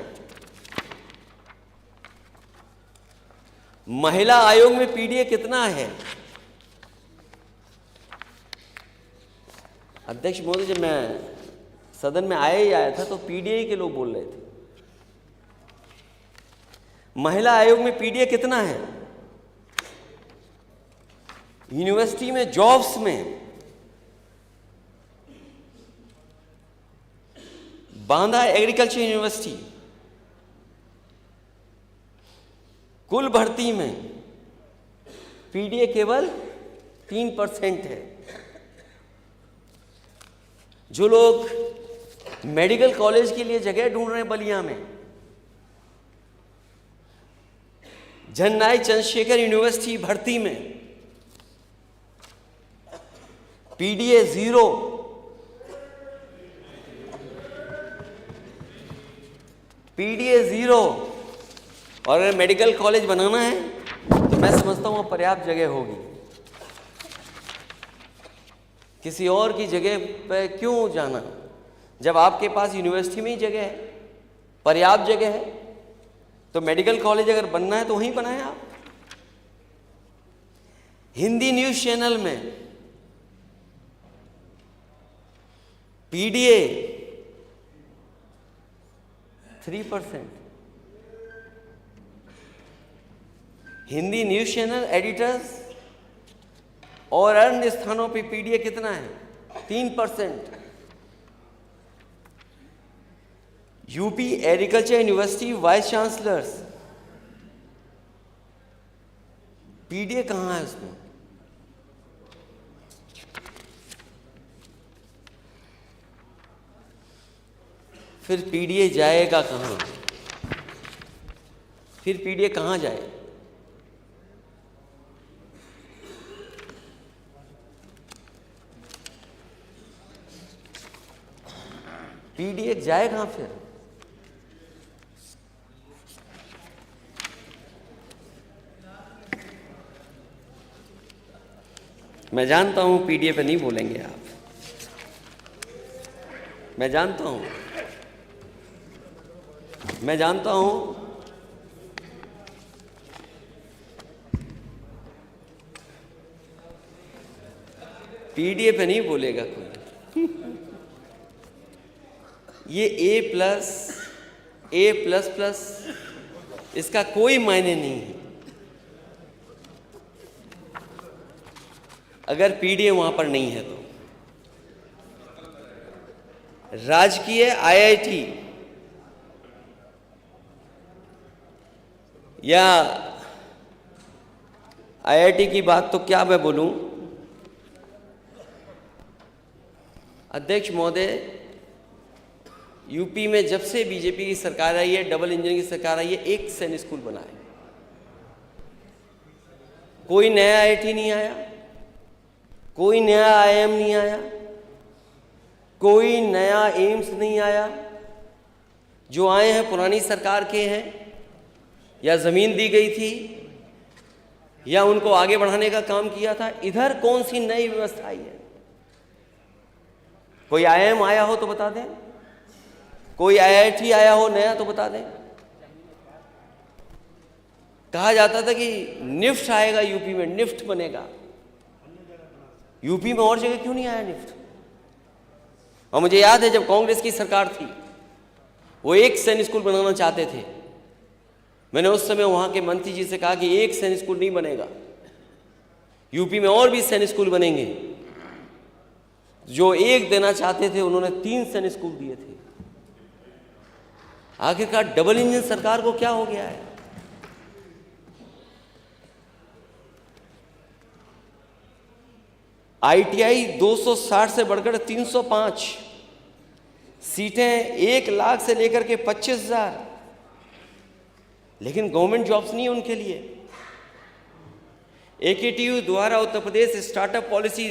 महिला आयोग में PDA कितना है? अध्यक्ष महोदय, जब मैं सदन में आया था तो PDA के लोग बोल रहे थे। महिला आयोग में PDA कितना है? यूनिवर्सिटी में जॉब्स में बांदा एग्रीकल्चर यूनिवर्सिटी कुल भर्ती में PDA केवल 3% है। जो लोग मेडिकल कॉलेज के लिए जगह ढूंढ रहे हैं बलिया में, जननायक चंद्रशेखर यूनिवर्सिटी भर्ती में PDA 0, PDA 0। और अगर मेडिकल कॉलेज बनाना है तो मैं समझता हूँ पर्याप्त जगह होगी। किसी और की जगह पे क्यों जाना, जब आपके पास यूनिवर्सिटी में ही जगह है, पर्याप्त जगह है। तो मेडिकल कॉलेज अगर बनना है तो वहीं बनाएं आप। हिंदी न्यूज चैनल में PDA 3%। Hindi news channel editors और अन्य स्थानों पे PDA कितना है? 3%। UP agriculture university vice chancellors, PDA कहाँ है उसमें? फिर PDA जाएगा कहाँ? फिर PDA कहाँ जाए? PDA जाए कहाँ फिर? मैं जानता हूं PDA पे नहीं बोलेंगे आप, मैं जानता हूं PDA पे नहीं बोलेगा कोई। ये A+, इसका कोई मायने नहीं है। अगर पीडीए वहां पर नहीं है तो राजकीय आईआईटी या आईआईटी की बात तो क्या मैं बोलूं। अध्यक्ष महोदय, यूपी में जब से बीजेपी की सरकार आई है, डबल इंजन की सरकार आई है, एक सैनिक स्कूल बना है। कोई नया आईआईटी नहीं आया, कोई नया आईआईएम नहीं आया, कोई नया एम्स नहीं आया। जो आए हैं पुरानी सरकार के हैं, या जमीन दी गई थी या उनको आगे बढ़ाने का काम किया था। इधर कौन सी नई व्यवस्था आई है? कोई आईआईएम आया हो तो बता दें, कोई आईआईटी आया हो नया तो बता दें। कहा जाता था कि निफ्ट आएगा यूपी में, निफ्ट बनेगा। यूपी में और जगह क्यों नहीं आया निफ्ट? और मुझे याद है जब कांग्रेस की सरकार थी, वो एक सैनिक स्कूल बनाना चाहते थे। मैंने उस समय वहां के मंत्री जी से कहा कि एक सैनिक स्कूल नहीं बनेगा, यूपी में और भी सैनिक स्कूल बनेंगे। जो एक देना चाहते थे उन्होंने 3 सैनिक स्कूल दिए थे। आखिरकार डबल इंजन सरकार को क्या हो गया है? आईटीआई 260 से बढ़कर 305 सीटें, 1 लाख से लेकर के 25,000, लेकिन गवर्नमेंट जॉब्स नहीं है उनके लिए। एकेटीयू द्वारा उत्तर प्रदेश स्टार्टअप पॉलिसी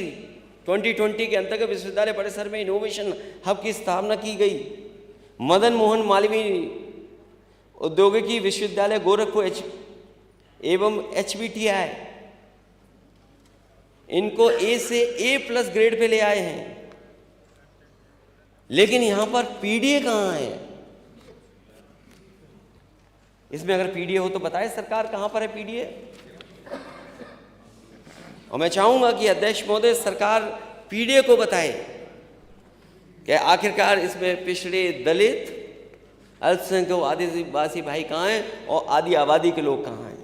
2020 के अंतर्गत विश्वविद्यालय परिसर में इनोवेशन हब की स्थापना की गई। मदन मोहन मालवीय औद्योगिकी विश्वविद्यालय गोरखपुर एवं HBTI इनको A से A+ ग्रेड पे ले आए हैं। लेकिन यहां पर पीडीए कहां है? इसमें अगर पीडीए हो तो बताए सरकार कहां पर है पीडीए। और मैं चाहूंगा कि अध्यक्ष महोदय सरकार पीडीए को बताए कि आखिरकार इसमें पिछड़े, दलित, अल्पसंख्यक, आदिवासी भाई कहां हैं और आदि आबादी के लोग कहां हैं।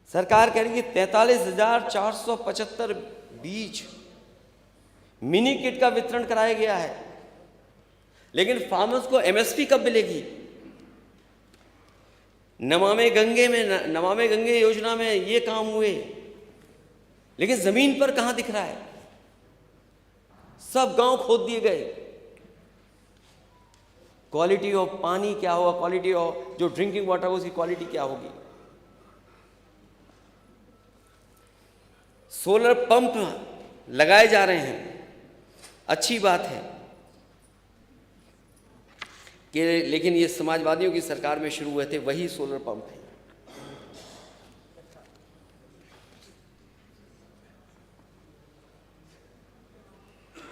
सरकार कह रही है 43,475 बीज मिनी किट का वितरण कराया गया है, लेकिन फार्मर्स को एमएसपी कब मिलेगी? नमामि गंगे योजना में ये काम हुए, लेकिन जमीन पर कहां दिख रहा है? सब गांव खोद दिए गए। क्वालिटी ऑफ पानी क्या होगा, क्वालिटी ऑफ जो ड्रिंकिंग वाटर उसकी क्वालिटी क्या होगी? सोलर पंप लगाए जा रहे हैं, अच्छी बात है कि, लेकिन ये समाजवादियों की सरकार में शुरू हुए थे वही सोलर पंप है।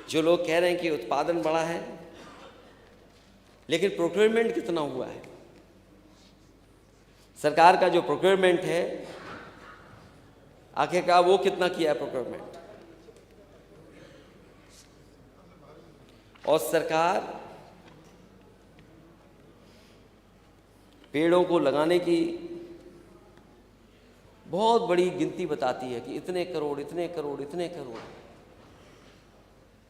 जो लोग कह रहे हैं कि उत्पादन बढ़ा है, लेकिन प्रोक्योरमेंट कितना हुआ है? सरकार का जो प्रोक्योरमेंट है, आखिरकार वो कितना किया है प्रोक्योरमेंट? और सरकार पेड़ों को लगाने की बहुत बड़ी गिनती बताती है कि इतने करोड़, इतने करोड़, इतने करोड़।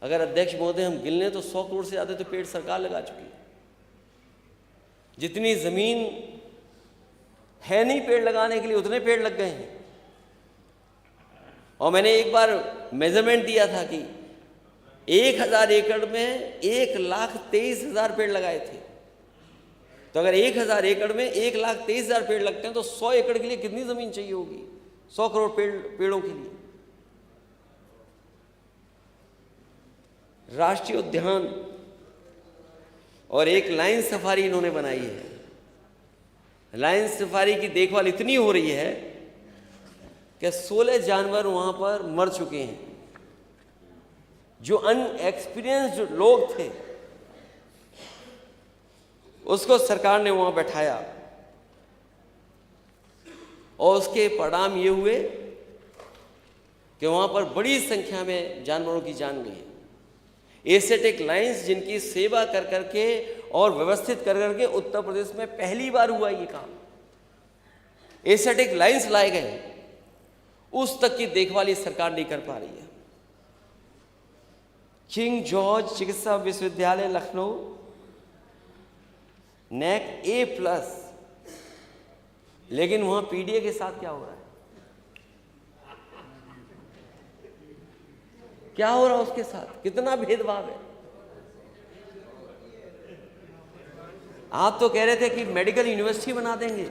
अगर अध्यक्ष महोदय हम गिन लें तो 100 करोड़ से ज़्यादा तो पेड़ सरकार लगा चुकी है। जितनी जमीन है नहीं पेड़ लगाने के लिए, उतने पेड़ लग गए हैं। और मैंने एक बार मेजरमेंट दिया था कि 1000 एकड़ में 1,23,000 पेड़ लगाए थे। तो अगर 1000 एकड़ में 1,23,000 पेड़ लगते हैं तो 100 एकड़ के लिए कितनी जमीन चाहिए होगी? 100 करोड़ पेड़ों के लिए। राष्ट्रीय उद्यान और एक लायन सफारी इन्होंने बनाई है। लायन सफारी की देखभाल इतनी हो रही है कि 16 जानवर वहां पर मर चुके हैं। जो अनएक्सपीरियंस्ड लोग थे उसको सरकार ने वहां बैठाया और उसके परिणाम ये हुए कि वहां पर बड़ी संख्या में जानवरों की जान गई। एस्थेटिक लाइन्स जिनकी सेवा कर करके और व्यवस्थित कर करके उत्तर प्रदेश में पहली बार हुआ ये काम। एस्थेटिक लाइन्स लाए गए उस तक की देखभाल ये सरकार नहीं कर पा रही है। किंग जॉर्ज चिकित्सा विश्वविद्यालय लखनऊ नैक A+, लेकिन वहां पीडीए के साथ क्या हो रहा है? क्या हो रहा है उसके साथ? कितना भेदभाव है। आप तो कह रहे थे कि मेडिकल यूनिवर्सिटी बना देंगे।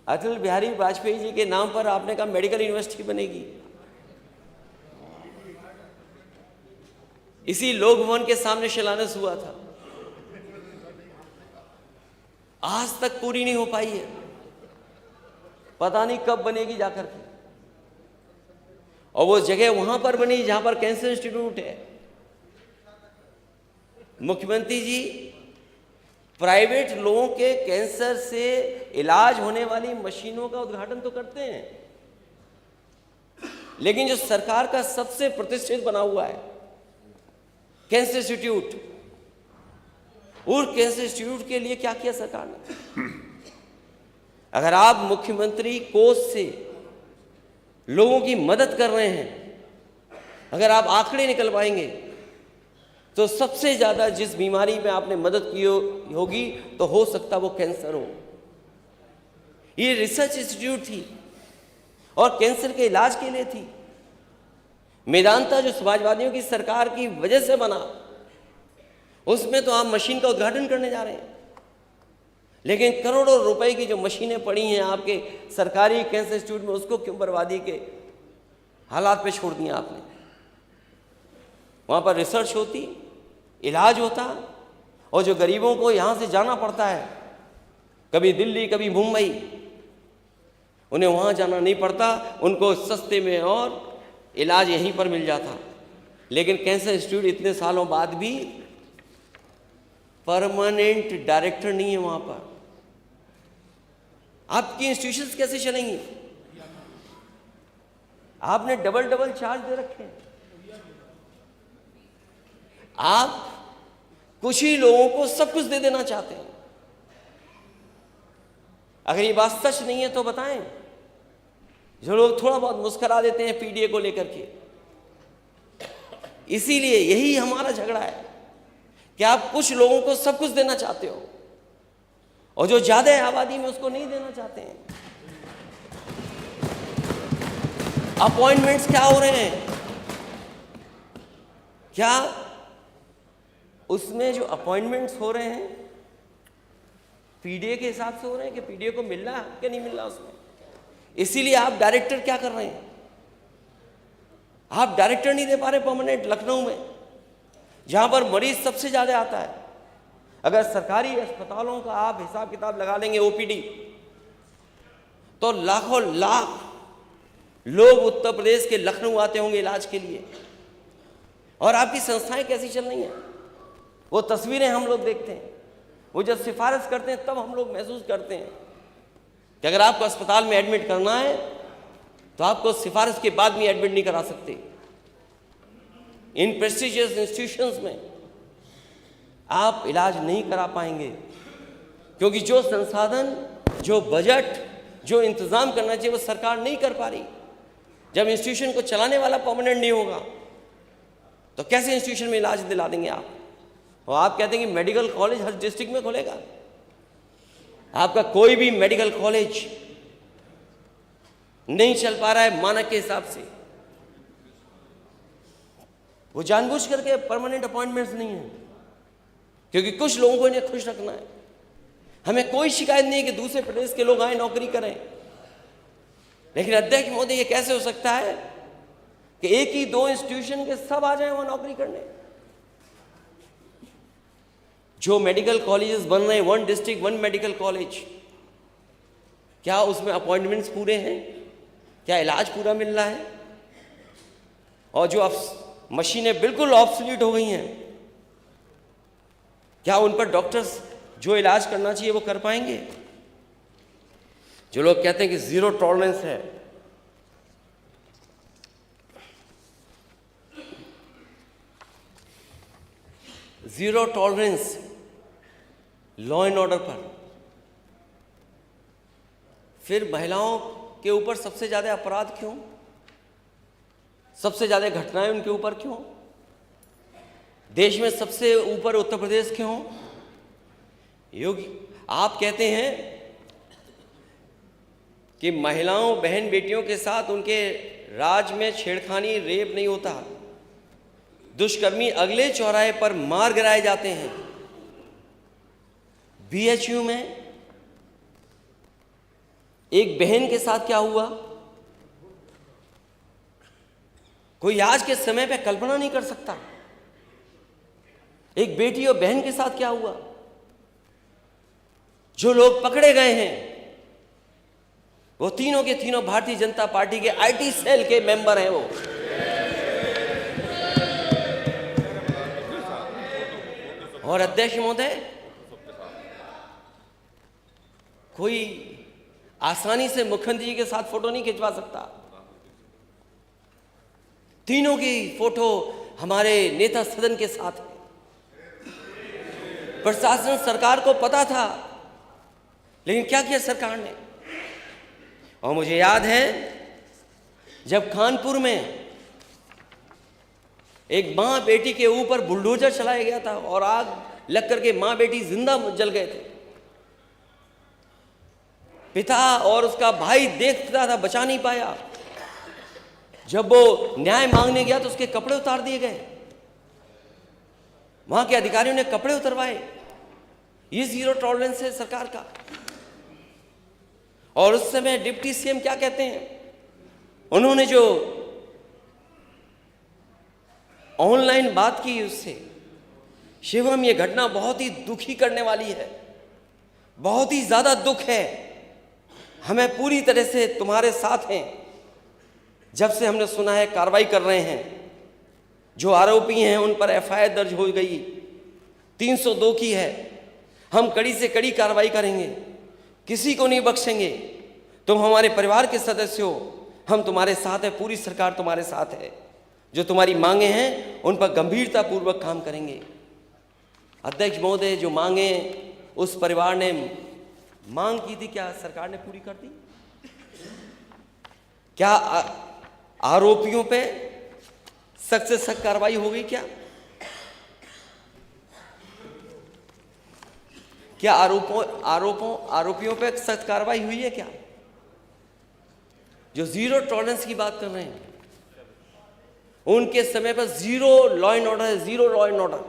अटल बिहारी वाजपेयी जी के नाम पर आपने कहा मेडिकल यूनिवर्सिटी बनेगी। इसी लोक भवन के सामने शिलान्यास हुआ था, आज तक पूरी नहीं हो पाई है। पता नहीं कब बनेगी जाकर के। और वो जगह वहां पर बनी जहां पर कैंसर इंस्टीट्यूट है। मुख्यमंत्री जी प्राइवेट लोगों के कैंसर से इलाज होने वाली मशीनों का उद्घाटन तो करते हैं, लेकिन जो सरकार का सबसे प्रतिष्ठित बना हुआ है कैंसर इंस्टीट्यूट, और कैंसर इंस्टीट्यूट के लिए क्या किया सरकार ने? अगर आप मुख्यमंत्री कोष से लोगों की मदद कर रहे हैं, अगर आप आंकड़े निकलवाएंगे तो सबसे ज्यादा जिस बीमारी में आपने मदद की होगी तो हो सकता वो कैंसर हो। ये रिसर्च इंस्टीट्यूट थी और कैंसर के इलाज के लिए थी। मेदांता जो समाजवादियों की सरकार की वजह से बना, उसमें तो आप मशीन का उद्घाटन करने जा रहे हैं, लेकिन करोड़ों रुपए की जो मशीनें पड़ी हैं आपके सरकारी कैंसर इंस्टीट्यूट में, उसको क्यों बर्बादी के हालात पे छोड़ दिया आपने? वहां पर रिसर्च होती, इलाज होता, और जो गरीबों को यहां से जाना पड़ता है, कभी दिल्ली कभी मुंबई, उन्हें वहां जाना नहीं पड़ता, उनको सस्ते में और इलाज यहीं पर मिल जाता। लेकिन कैंसर इंस्टीट्यूट इतने सालों बाद भी परमानेंट डायरेक्टर नहीं है वहां पर। आपकी इंस्टीट्यूशंस कैसे चलेंगी? आपने डबल चार्ज दे रखे हैं। आप कुछ ही लोगों को सब कुछ दे देना चाहते हैं। अगर ये बात सच नहीं है तो बताएं। जो लोग थोड़ा बहुत मुस्कुरा देते हैं पीडीए को लेकर के, इसीलिए यही हमारा झगड़ा है कि आप कुछ लोगों को सब कुछ देना चाहते हो और जो ज्यादा है आबादी में उसको नहीं देना चाहते हैं। अपॉइंटमेंट्स क्या हो रहे हैं? क्या उसमें जो अपॉइंटमेंट्स हो रहे हैं पीडीए के हिसाब से हो रहे हैं कि पीडीए को मिल रहा है कि नहीं मिल रहा उसमें? इसीलिए आप डायरेक्टर क्या कर रहे हैं? आप डायरेक्टर नहीं दे पा रहे परमानेंट लखनऊ में, जहां पर मरीज सबसे ज्यादा आता है। अगर सरकारी अस्पतालों का आप हिसाब किताब लगा लेंगे ओपीडी, तो लाखों लाख लोग उत्तर प्रदेश के लखनऊ आते होंगे इलाज के लिए। और आपकी संस्थाएं कैसी चल रही हैं वो तस्वीरें हम लोग देखते हैं। वो जब सिफारिश करते हैं तब हम लोग महसूस करते हैं कि अगर आपको अस्पताल में एडमिट करना है तो आपको सिफारिश के बाद भी एडमिट नहीं करा सकते। इन प्रेस्टिजियस इंस्टीट्यूशंस में आप इलाज नहीं करा पाएंगे, क्योंकि जो संसाधन, जो बजट, जो इंतजाम करना चाहिए वो सरकार नहीं कर पा रही। जब इंस्टीट्यूशन को चलाने वाला परमानेंट नहीं होगा तो कैसे इंस्टीट्यूशन में इलाज दिला देंगे आप? और आप कहते हैं कि मेडिकल कॉलेज हर डिस्ट्रिक्ट में खोलेगा। आपका कोई भी मेडिकल कॉलेज नहीं चल पा रहा है मानक के हिसाब से। वो जानबूझ करके परमानेंट अपॉइंटमेंट्स नहीं है, क्योंकि कुछ लोगों को इन्हें खुश रखना है। हमें कोई शिकायत नहीं है कि दूसरे प्रदेश के लोग आए नौकरी करें, लेकिन अध्यक्ष महोदय ये कैसे हो सकता है कि एक ही दो इंस्टीट्यूशन के सब आ जाएं वहां नौकरी करने? जो मेडिकल कॉलेजेस बन रहे हैं, 1 डिस्ट्रिक्ट 1 मेडिकल कॉलेज, क्या उसमें अपॉइंटमेंट्स पूरे हैं? क्या इलाज पूरा मिल रहा है? और जो अब मशीनें बिल्कुल ऑब्सोलीट हो गई हैं, क्या उन पर डॉक्टर्स जो इलाज करना चाहिए वो कर पाएंगे? जो लोग कहते हैं कि जीरो टॉलरेंस है, zero tolerance law and order पर, फिर महिलाओं के ऊपर सबसे ज़्यादा अपराध क्यों, सबसे ज़्यादा घटनाएं उनके ऊपर क्यों, देश में सबसे ऊपर उत्तर प्रदेश क्यों? योगी आप कहते हैं कि महिलाओं बहन बेटियों के साथ उनके राज में छेड़खानी रेप नहीं होता, दुष्कर्मी अगले चौराहे पर मार गिराए जाते हैं। बीएचयू में एक बहन के साथ क्या हुआ, कोई आज के समय पे कल्पना नहीं कर सकता। एक बेटी और बहन के साथ क्या हुआ। जो लोग पकड़े गए हैं वो तीनों के तीनों भारतीय जनता पार्टी के आईटी सेल के मेंबर हैं। वो और अध्यक्ष महोदय, कोई आसानी से मुख्यमंत्री जी के साथ फोटो नहीं खिंचवा सकता। तीनों की फोटो हमारे नेता सदन के साथ है। प्रशासन सरकार को पता था, लेकिन क्या किया सरकार ने। और मुझे याद है जब कानपुर में एक मां बेटी के ऊपर बुलडोजर चलाया गया था और आग लग करके मां बेटी जिंदा जल गए थे। पिता और उसका भाई देखता था, बचा नहीं पाया। जब वो न्याय मांगने गया तो उसके कपड़े उतार दिए गए। वहां के अधिकारियों ने कपड़े उतरवाए। ये जीरो टॉलरेंस है सरकार का। और उस समय डिप्टी सीएम क्या कहते हैं, उन्होंने जो ऑनलाइन बात की उससे, शिवम ये घटना बहुत ही दुखी करने वाली है, बहुत ही ज्यादा दुख है। हमें पूरी तरह से तुम्हारे साथ हैं। जब से हमने सुना है कार्रवाई कर रहे हैं, जो आरोपी हैं उन पर एफआईआर दर्ज हो गई, 302 की है। हम कड़ी से कड़ी कार्रवाई करेंगे, किसी को नहीं बख्शेंगे। तुम हमारे परिवार के सदस्य हो, हम तुम्हारे साथ हैं, पूरी सरकार तुम्हारे साथ है। जो तुम्हारी मांगे हैं उन पर गंभीरता पूर्वक काम करेंगे। अध्यक्ष महोदय, जो मांगे उस परिवार ने मांग की थी, क्या सरकार ने पूरी कर दी? क्या आरोपियों पे सख्त से सख्त कार्रवाई हो गई? क्या आरोपियों पे सख्त कार्रवाई हुई है? क्या जो जीरो टॉलरेंस की बात कर रहे हैं, उनके समय पर जीरो लॉ एंड ऑर्डर है, जीरो लॉ एंड ऑर्डर।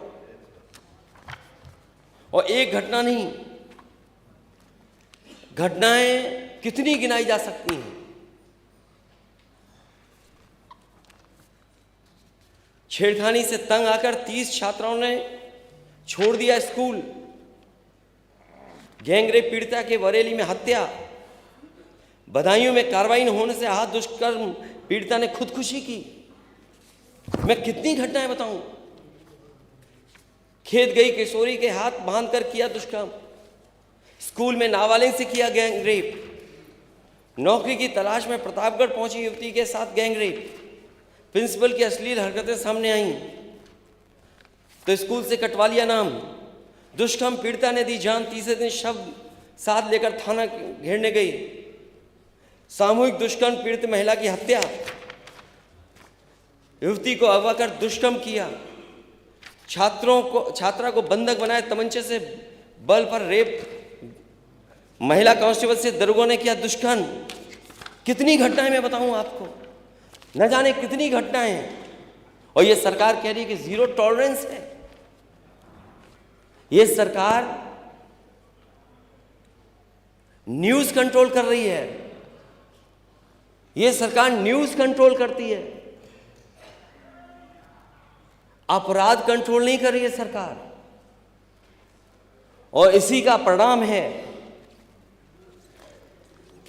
और एक घटना नहीं, घटनाएं कितनी गिनाई जा सकती हैं। छेड़खानी से तंग आकर 30 छात्राओं ने छोड़ दिया स्कूल। गैंगरेप पीड़िता के बरेली में हत्या। बदायूं में कार्रवाई न होने से आहत दुष्कर्म पीड़िता ने खुदकुशी की। मैं कितनी घटनाएं बताऊं। खेत गई किशोरी के हाथ बांधकर किया दुष्कर्म। स्कूल में नाबालिग से किया गैंगरेप। नौकरी की तलाश में प्रतापगढ़ पहुंची युवती के साथ गैंगरेप। प्रिंसिपल की अश्लील हरकतें सामने आईं तो स्कूल से कटवा लिया नाम। दुष्कर्म पीड़िता ने दी जान, तीसरे दिन शव साथ लेकर थाना घेरने गई। सामूहिक दुष्कर्म पीड़ित महिला की हत्या। युवती को अगवा कर दुष्कर्म किया। छात्रा को बंधक बनाए, तमंचे से बल पर रेप। महिला कांस्टेबल से दरोगा ने किया दुष्कर्म। कितनी घटनाएं मैं बताऊं आपको, न जाने कितनी घटनाएं हैं। और ये सरकार कह रही है कि जीरो टॉलरेंस है। ये सरकार न्यूज कंट्रोल कर रही है। ये सरकार न्यूज कंट्रोल करती है, अपराध कंट्रोल नहीं कर रही है सरकार। और इसी का परिणाम है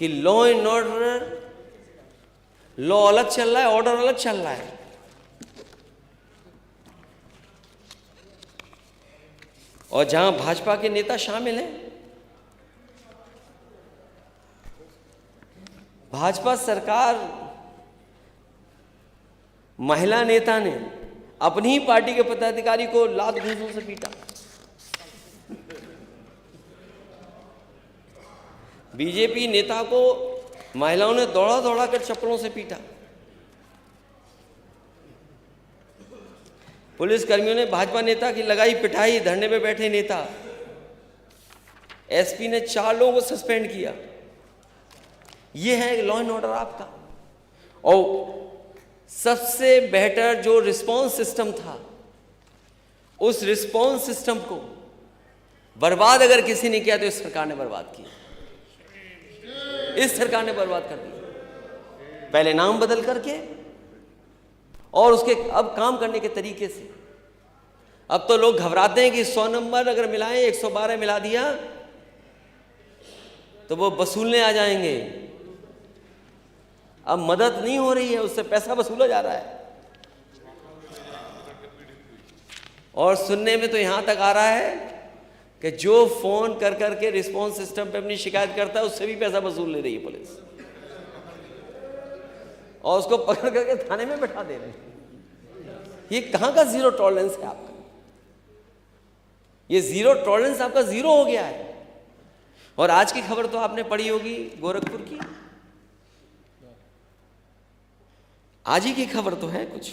कि लॉ एंड ऑर्डर, लॉ अलग चल रहा है, ऑर्डर अलग चल रहा है। और जहां भाजपा के नेता शामिल हैं, भाजपा सरकार, महिला नेता ने अपनी ही पार्टी के पदाधिकारी को लात घूंसों से पीटा। बीजेपी नेता को महिलाओं ने दौड़ा दौड़ा कर चप्पलों से पीटा। पुलिस कर्मियों ने भाजपा नेता की लगाई पिटाई, धरने पे बैठे नेता। एसपी ने 4 लोगों को सस्पेंड किया। ये है लॉ एंड ऑर्डर आपका। और सबसे बेहतर जो रिस्पॉन्स सिस्टम था, उस रिस्पॉन्स सिस्टम को बर्बाद अगर किसी ने किया तो इस सरकार ने बर्बाद किया। इस सरकार ने बर्बाद कर दिया, पहले नाम बदल करके और उसके अब काम करने के तरीके से। अब तो लोग घबराते हैं कि 100 नंबर अगर मिलाएं, 112 मिला दिया तो वो वसूलने आ जाएंगे। अब मदद नहीं हो रही है, उससे पैसा वसूला जा रहा है। और सुनने में तो यहां तक आ रहा है कि जो फोन कर करके रिस्पॉन्स सिस्टम पे अपनी शिकायत करता है उससे भी पैसा वसूल ले रही है पुलिस, और उसको पकड़ करके थाने में बैठा दे रहे हैं। ये कहां का जीरो टॉलरेंस है आपका? ये जीरो टॉलरेंस आपका जीरो हो गया है। और आज की खबर तो आपने पढ़ी होगी गोरखपुर की। आज ही की खबर तो है कुछ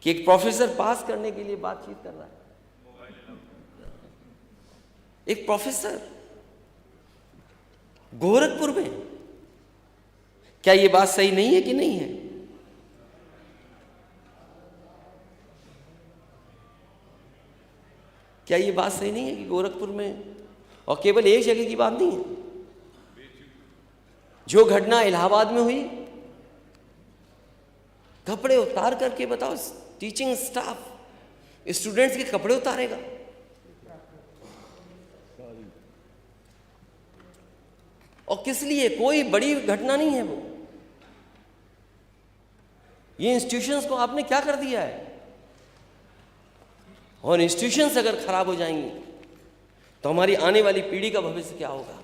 कि एक प्रोफेसर पास करने के लिए बातचीत कर रहा है। एक प्रोफेसर गोरखपुर में। क्या ये बात सही नहीं है कि नहीं है? क्या ये बात सही नहीं है कि गोरखपुर में, और केवल एक जगह की बात नहीं है, जो घटना इलाहाबाद में हुई, कपड़े उतार करके बताओ, टीचिंग स्टाफ स्टूडेंट्स के कपड़े उतारेगा? और किस लिए? कोई बड़ी घटना नहीं है वो। ये इंस्टीट्यूशंस को आपने क्या कर दिया है? और इंस्टीट्यूशंस अगर खराब हो जाएंगी तो हमारी आने वाली पीढ़ी का भविष्य क्या होगा?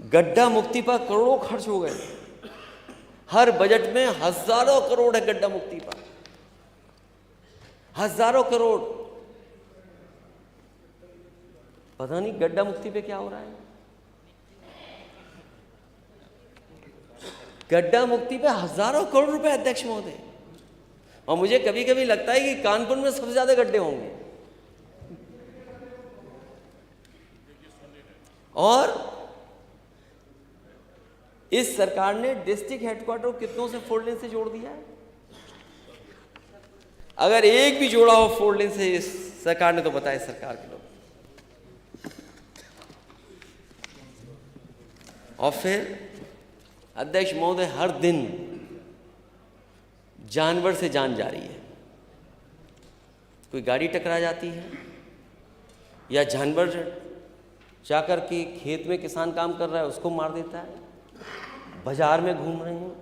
गड्ढा मुक्ति पर करोड़ों खर्च हो गए। हर बजट में हजारों करोड़ है गड्ढा मुक्ति पर, हजारों करोड़। पता नहीं गड्ढा मुक्ति पे क्या हो रहा है। गड्ढा मुक्ति पे हजारों करोड़ रुपए अध्यक्ष महोदय। और मुझे कभी कभी लगता है कि कानपुर में सबसे ज्यादा गड्ढे होंगे। और इस सरकार ने डिस्ट्रिक्ट हेडक्वार्टर को कितनों से 4 लेन से जोड़ दिया है? अगर एक भी जोड़ा हो 4 लेन से इस सरकार ने तो बताया सरकार के लोग। और फिर अध्यक्ष महोदय, हर दिन जानवर से जान जा रही है। कोई गाड़ी टकरा जाती है, या जानवर जाकर के खेत में किसान काम कर रहा है उसको मार देता है, बाजार में घूम रहे हैं।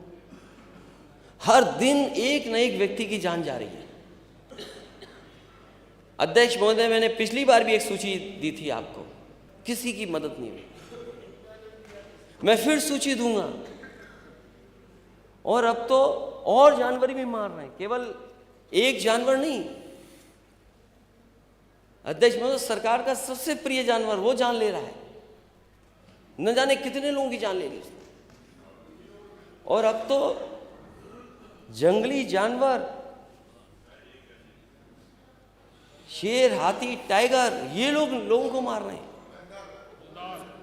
हर दिन एक न एक व्यक्ति की जान जा रही है। अध्यक्ष महोदय, मैंने पिछली बार भी एक सूची दी थी आपको, किसी की मदद नहीं हुई। मैं फिर सूची दूंगा। और अब तो और जानवर भी मार रहे हैं, केवल एक जानवर नहीं। अध्यक्ष महोदय, सरकार का सबसे प्रिय जानवर वो जान ले रहा है। न जाने कितने लोगों की जान ले ली उसने। और अब तो जंगली जानवर, शेर, हाथी, टाइगर, ये लोगों को मार रहे हैं।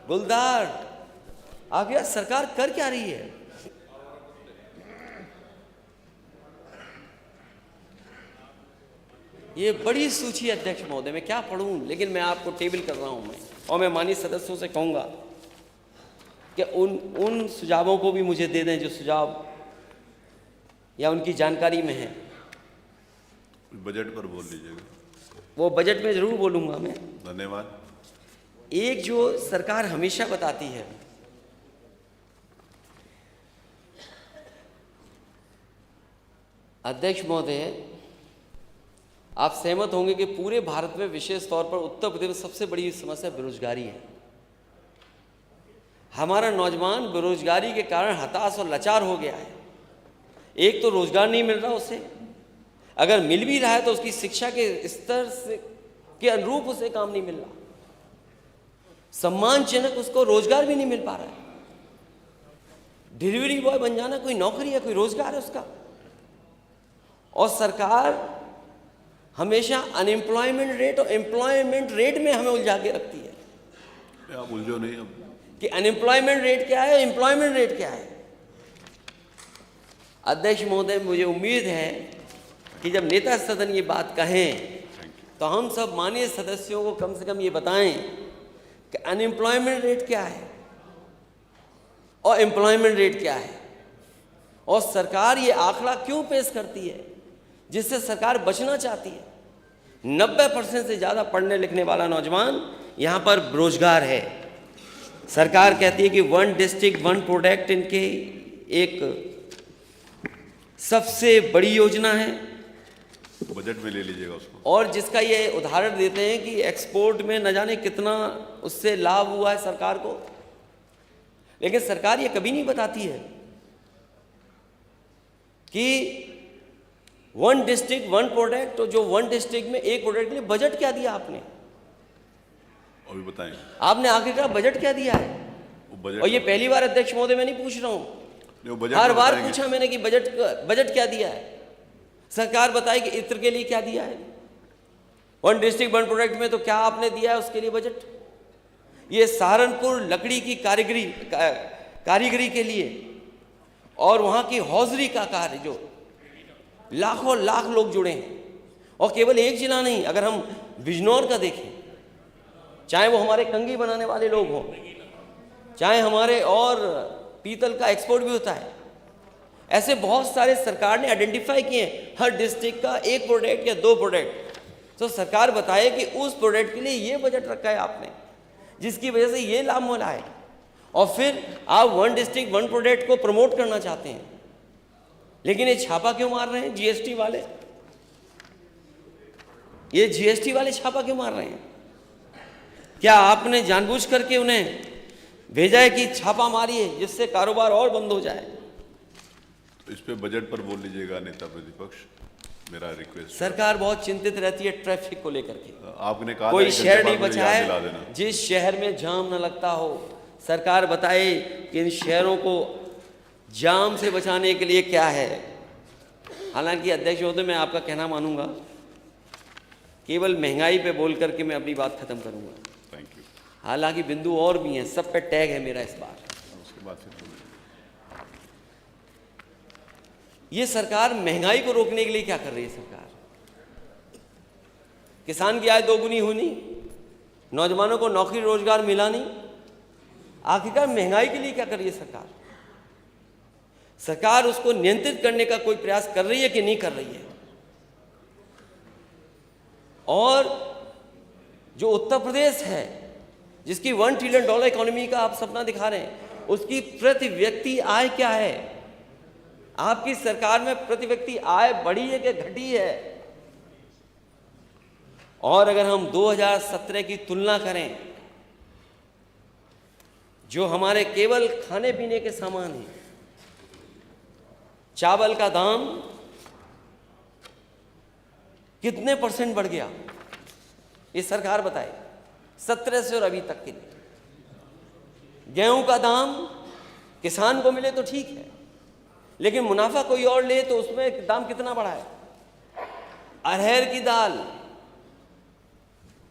गुलदार। आखिर सरकार कर क्या रही है? ये बड़ी सूची अध्यक्ष महोदय, मैं क्या पढ़ूं, लेकिन मैं आपको टेबल कर रहा हूं मैं, और मैं माननीय सदस्यों से कहूंगा कि उन सुझावों को भी मुझे दे दें जो सुझाव या उनकी जानकारी में है। बजट पर बोल लीजिएगा। वो बजट में जरूर बोलूंगा मैं। धन्यवाद। एक जो सरकार हमेशा बताती है, अध्यक्ष महोदय, आप सहमत होंगे कि पूरे भारत में विशेष तौर पर उत्तर प्रदेश में सबसे बड़ी समस्या बेरोजगारी है। हमारा नौजवान बेरोजगारी के कारण हताश और लाचार हो गया है। एक तो रोजगार नहीं मिल रहा उसे, अगर मिल भी रहा है तो उसकी शिक्षा के स्तर से के अनुरूप उसे काम नहीं मिल रहा। सम्मानजनक उसको रोजगार भी नहीं मिल पा रहा है। डिलीवरी बॉय बन जाना कोई नौकरी है, कोई रोजगार है उसका। और सरकार हमेशा अनएम्प्लॉयमेंट रेट और एम्प्लॉयमेंट रेट में हमें उलझा के रखती है आप उलझो नहीं अब। कि अनएम्प्लॉयमेंट रेट क्या है, एम्प्लॉयमेंट रेट क्या है। अध्यक्ष महोदय, मुझे उम्मीद है कि जब नेता सदन ये बात कहें तो हम सब माननीय सदस्यों को कम से कम ये बताएं कि अनएम्प्लॉयमेंट रेट क्या है और एम्प्लॉयमेंट रेट क्या है, और सरकार ये आंकड़ा क्यों पेश करती है जिससे सरकार बचना चाहती है। 90% से ज़्यादा पढ़ने लिखने वाला नौजवान यहाँ पर बेरोजगार है। सरकार कहती है कि 1 डिस्ट्रिक्ट 1 प्रोडक्ट इनके एक सबसे बड़ी योजना है, बजट में ले लीजिएगा उसको। और जिसका ये उदाहरण देते हैं कि एक्सपोर्ट में न जाने कितना उससे लाभ हुआ है सरकार को। लेकिन सरकार ये कभी नहीं बताती है कि 1 डिस्ट्रिक्ट 1 प्रोडक्ट, तो जो 1 डिस्ट्रिक्ट में एक प्रोडक्ट के लिए बजट क्या दिया आपने, अभी बताएंगे आपने आखिरकार बजट क्या दिया है। वो बजट। और ये पहली बार अध्यक्ष महोदय मैं नहीं पूछ रहा हूं, वो बजट हर में बार बताएंगे। पूछा मैंने कि बजट क्या दिया है। सरकार बताए कि इत्र के लिए क्या दिया है। 1 डिस्ट्रिक्ट 1 प्रोडक्ट में तो क्या आपने दिया है उसके लिए बजट। ये सहारनपुर लकड़ी की कारीगरी के लिए और वहाँ की हौजरी का कार्य, जो लाखों लाख लोग जुड़े हैं। और केवल एक जिला नहीं, अगर हम बिजनौर का देखें, चाहे वो हमारे कंघी बनाने वाले लोग हों, चाहे हमारे, और पीतल का एक्सपोर्ट भी होता है, ऐसे बहुत सारे सरकार ने आइडेंटिफाई किए हैं। हर डिस्ट्रिक्ट का 1 प्रोडक्ट या 2 प्रोडक्ट, तो सरकार बताए कि उस प्रोडक्ट के लिए ये बजट रखा है आपने, जिसकी वजह से ये लाभ मिला है। और फिर आप 1 डिस्ट्रिक्ट 1 प्रोडक्ट को प्रमोट करना चाहते हैं, लेकिन ये छापा क्यों मार रहे हैं जीएसटी वाले। ये जीएसटी वाले छापा क्यों मार रहे हैं। क्या आपने जानबूझ करके उन्हें भेजा है कि छापा मारिए जिससे कारोबार और बंद हो जाए। तो इस पे बजट पर बोल लीजिएगा नेता प्रतिपक्ष, मेरा रिक्वेस्ट। सरकार बहुत चिंतित रहती है ट्रैफिक को लेकर के। आपने कहा कोई था कि शहर नहीं मुझे बचा याद दिला है देना। जिस शहर में जाम न लगता हो। सरकार बताए कि इन शहरों को जाम से बचाने के लिए क्या है। हालांकि अध्यक्ष महोदय, मैं आपका कहना मानूंगा, केवल महंगाई पे बोल करके मैं अपनी बात खत्म करूंगा। Thank you. हालांकि बिंदु और भी हैं, सब पे टैग है मेरा इस बार। उसके बाद फिर बोलिए। ये सरकार महंगाई को रोकने के लिए क्या कर रही है। सरकार किसान की आय दोगुनी होनी, नौजवानों को नौकरी रोजगार मिला नहीं, आखिरकार महंगाई के लिए क्या कर रही है सरकार। सरकार उसको नियंत्रित करने का कोई प्रयास कर रही है कि नहीं कर रही है। और जो उत्तर प्रदेश है, जिसकी $1 ट्रिलियन इकोनॉमी का आप सपना दिखा रहे हैं, उसकी प्रति व्यक्ति आय क्या है। आपकी सरकार में प्रति व्यक्ति आय बढ़ी है कि घटी है। और अगर हम 2017 की तुलना करें, जो हमारे केवल खाने पीने के सामान हैं, चावल का दाम कितने % बढ़ गया, ये सरकार बताए 17 से और अभी तक के लिए। गेहूं का दाम किसान को मिले तो ठीक है, लेकिन मुनाफा कोई और ले तो उसमें दाम कितना बढ़ा है। अरहर की दाल,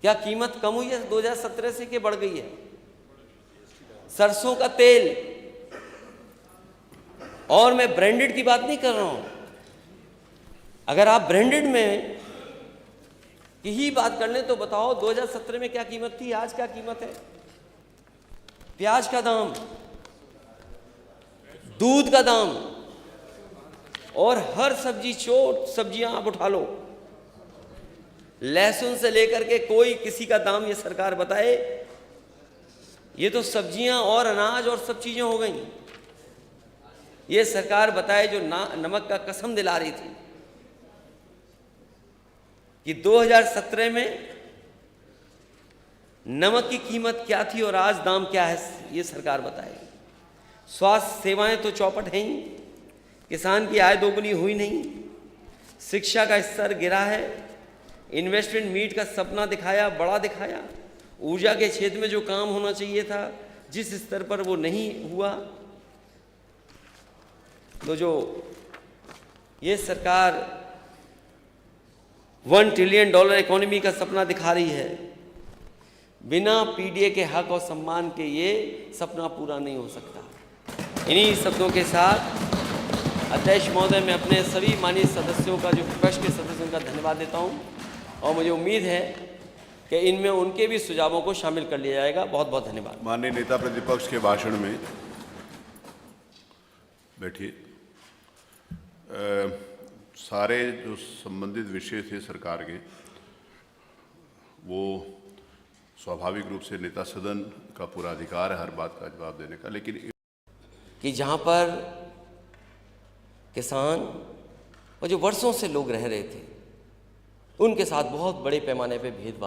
क्या कीमत कम हुई है 2017 से कि बढ़ गई है। सरसों का तेल, और मैं ब्रांडेड की बात नहीं कर रहा हूं। अगर आप ब्रांडेड में की ही बात कर लें तो बताओ 2017 में क्या कीमत थी, आज क्या कीमत है। प्याज का दाम, दूध का दाम, और हर सब्जी, सब्जियां आप उठा लो, लहसुन से लेकर के कोई किसी का दाम ये सरकार बताए। ये तो सब्जियां और अनाज और सब चीजें हो गई। ये सरकार बताए जो नमक का कसम दिला रही थी कि 2017 में नमक की कीमत क्या थी और आज दाम क्या है, ये सरकार बताए। स्वास्थ्य सेवाएं तो चौपट हैं ही, किसान की आय दोगुनी हुई नहीं, शिक्षा का स्तर गिरा है, इन्वेस्टमेंट मीट का सपना दिखाया, बड़ा दिखाया, ऊर्जा के क्षेत्र में जो काम होना चाहिए था जिस स्तर पर वो नहीं हुआ। तो जो ये सरकार $1 ट्रिलियन इकोनॉमी का सपना दिखा रही है, बिना पीडीए के हक और सम्मान के ये सपना पूरा नहीं हो सकता। इन्हीं शब्दों के साथ अध्यक्ष महोदय, मैं अपने सभी माननीय सदस्यों का, जो विपक्ष के सदस्यों का धन्यवाद देता हूँ और मुझे उम्मीद है कि इनमें उनके भी सुझावों को शामिल कर लिया जाएगा। बहुत बहुत धन्यवाद। माननीय नेता प्रतिपक्ष के भाषण में बैठिए। सारे जो संबंधित विषय थे सरकार के, वो स्वाभाविक रूप से नेता सदन का पूरा अधिकार है हर बात का जवाब देने का, लेकिन कि जहाँ पर किसान और जो वर्षों से लोग रह रहे थे, उनके साथ बहुत बड़े पैमाने पे भेदभाव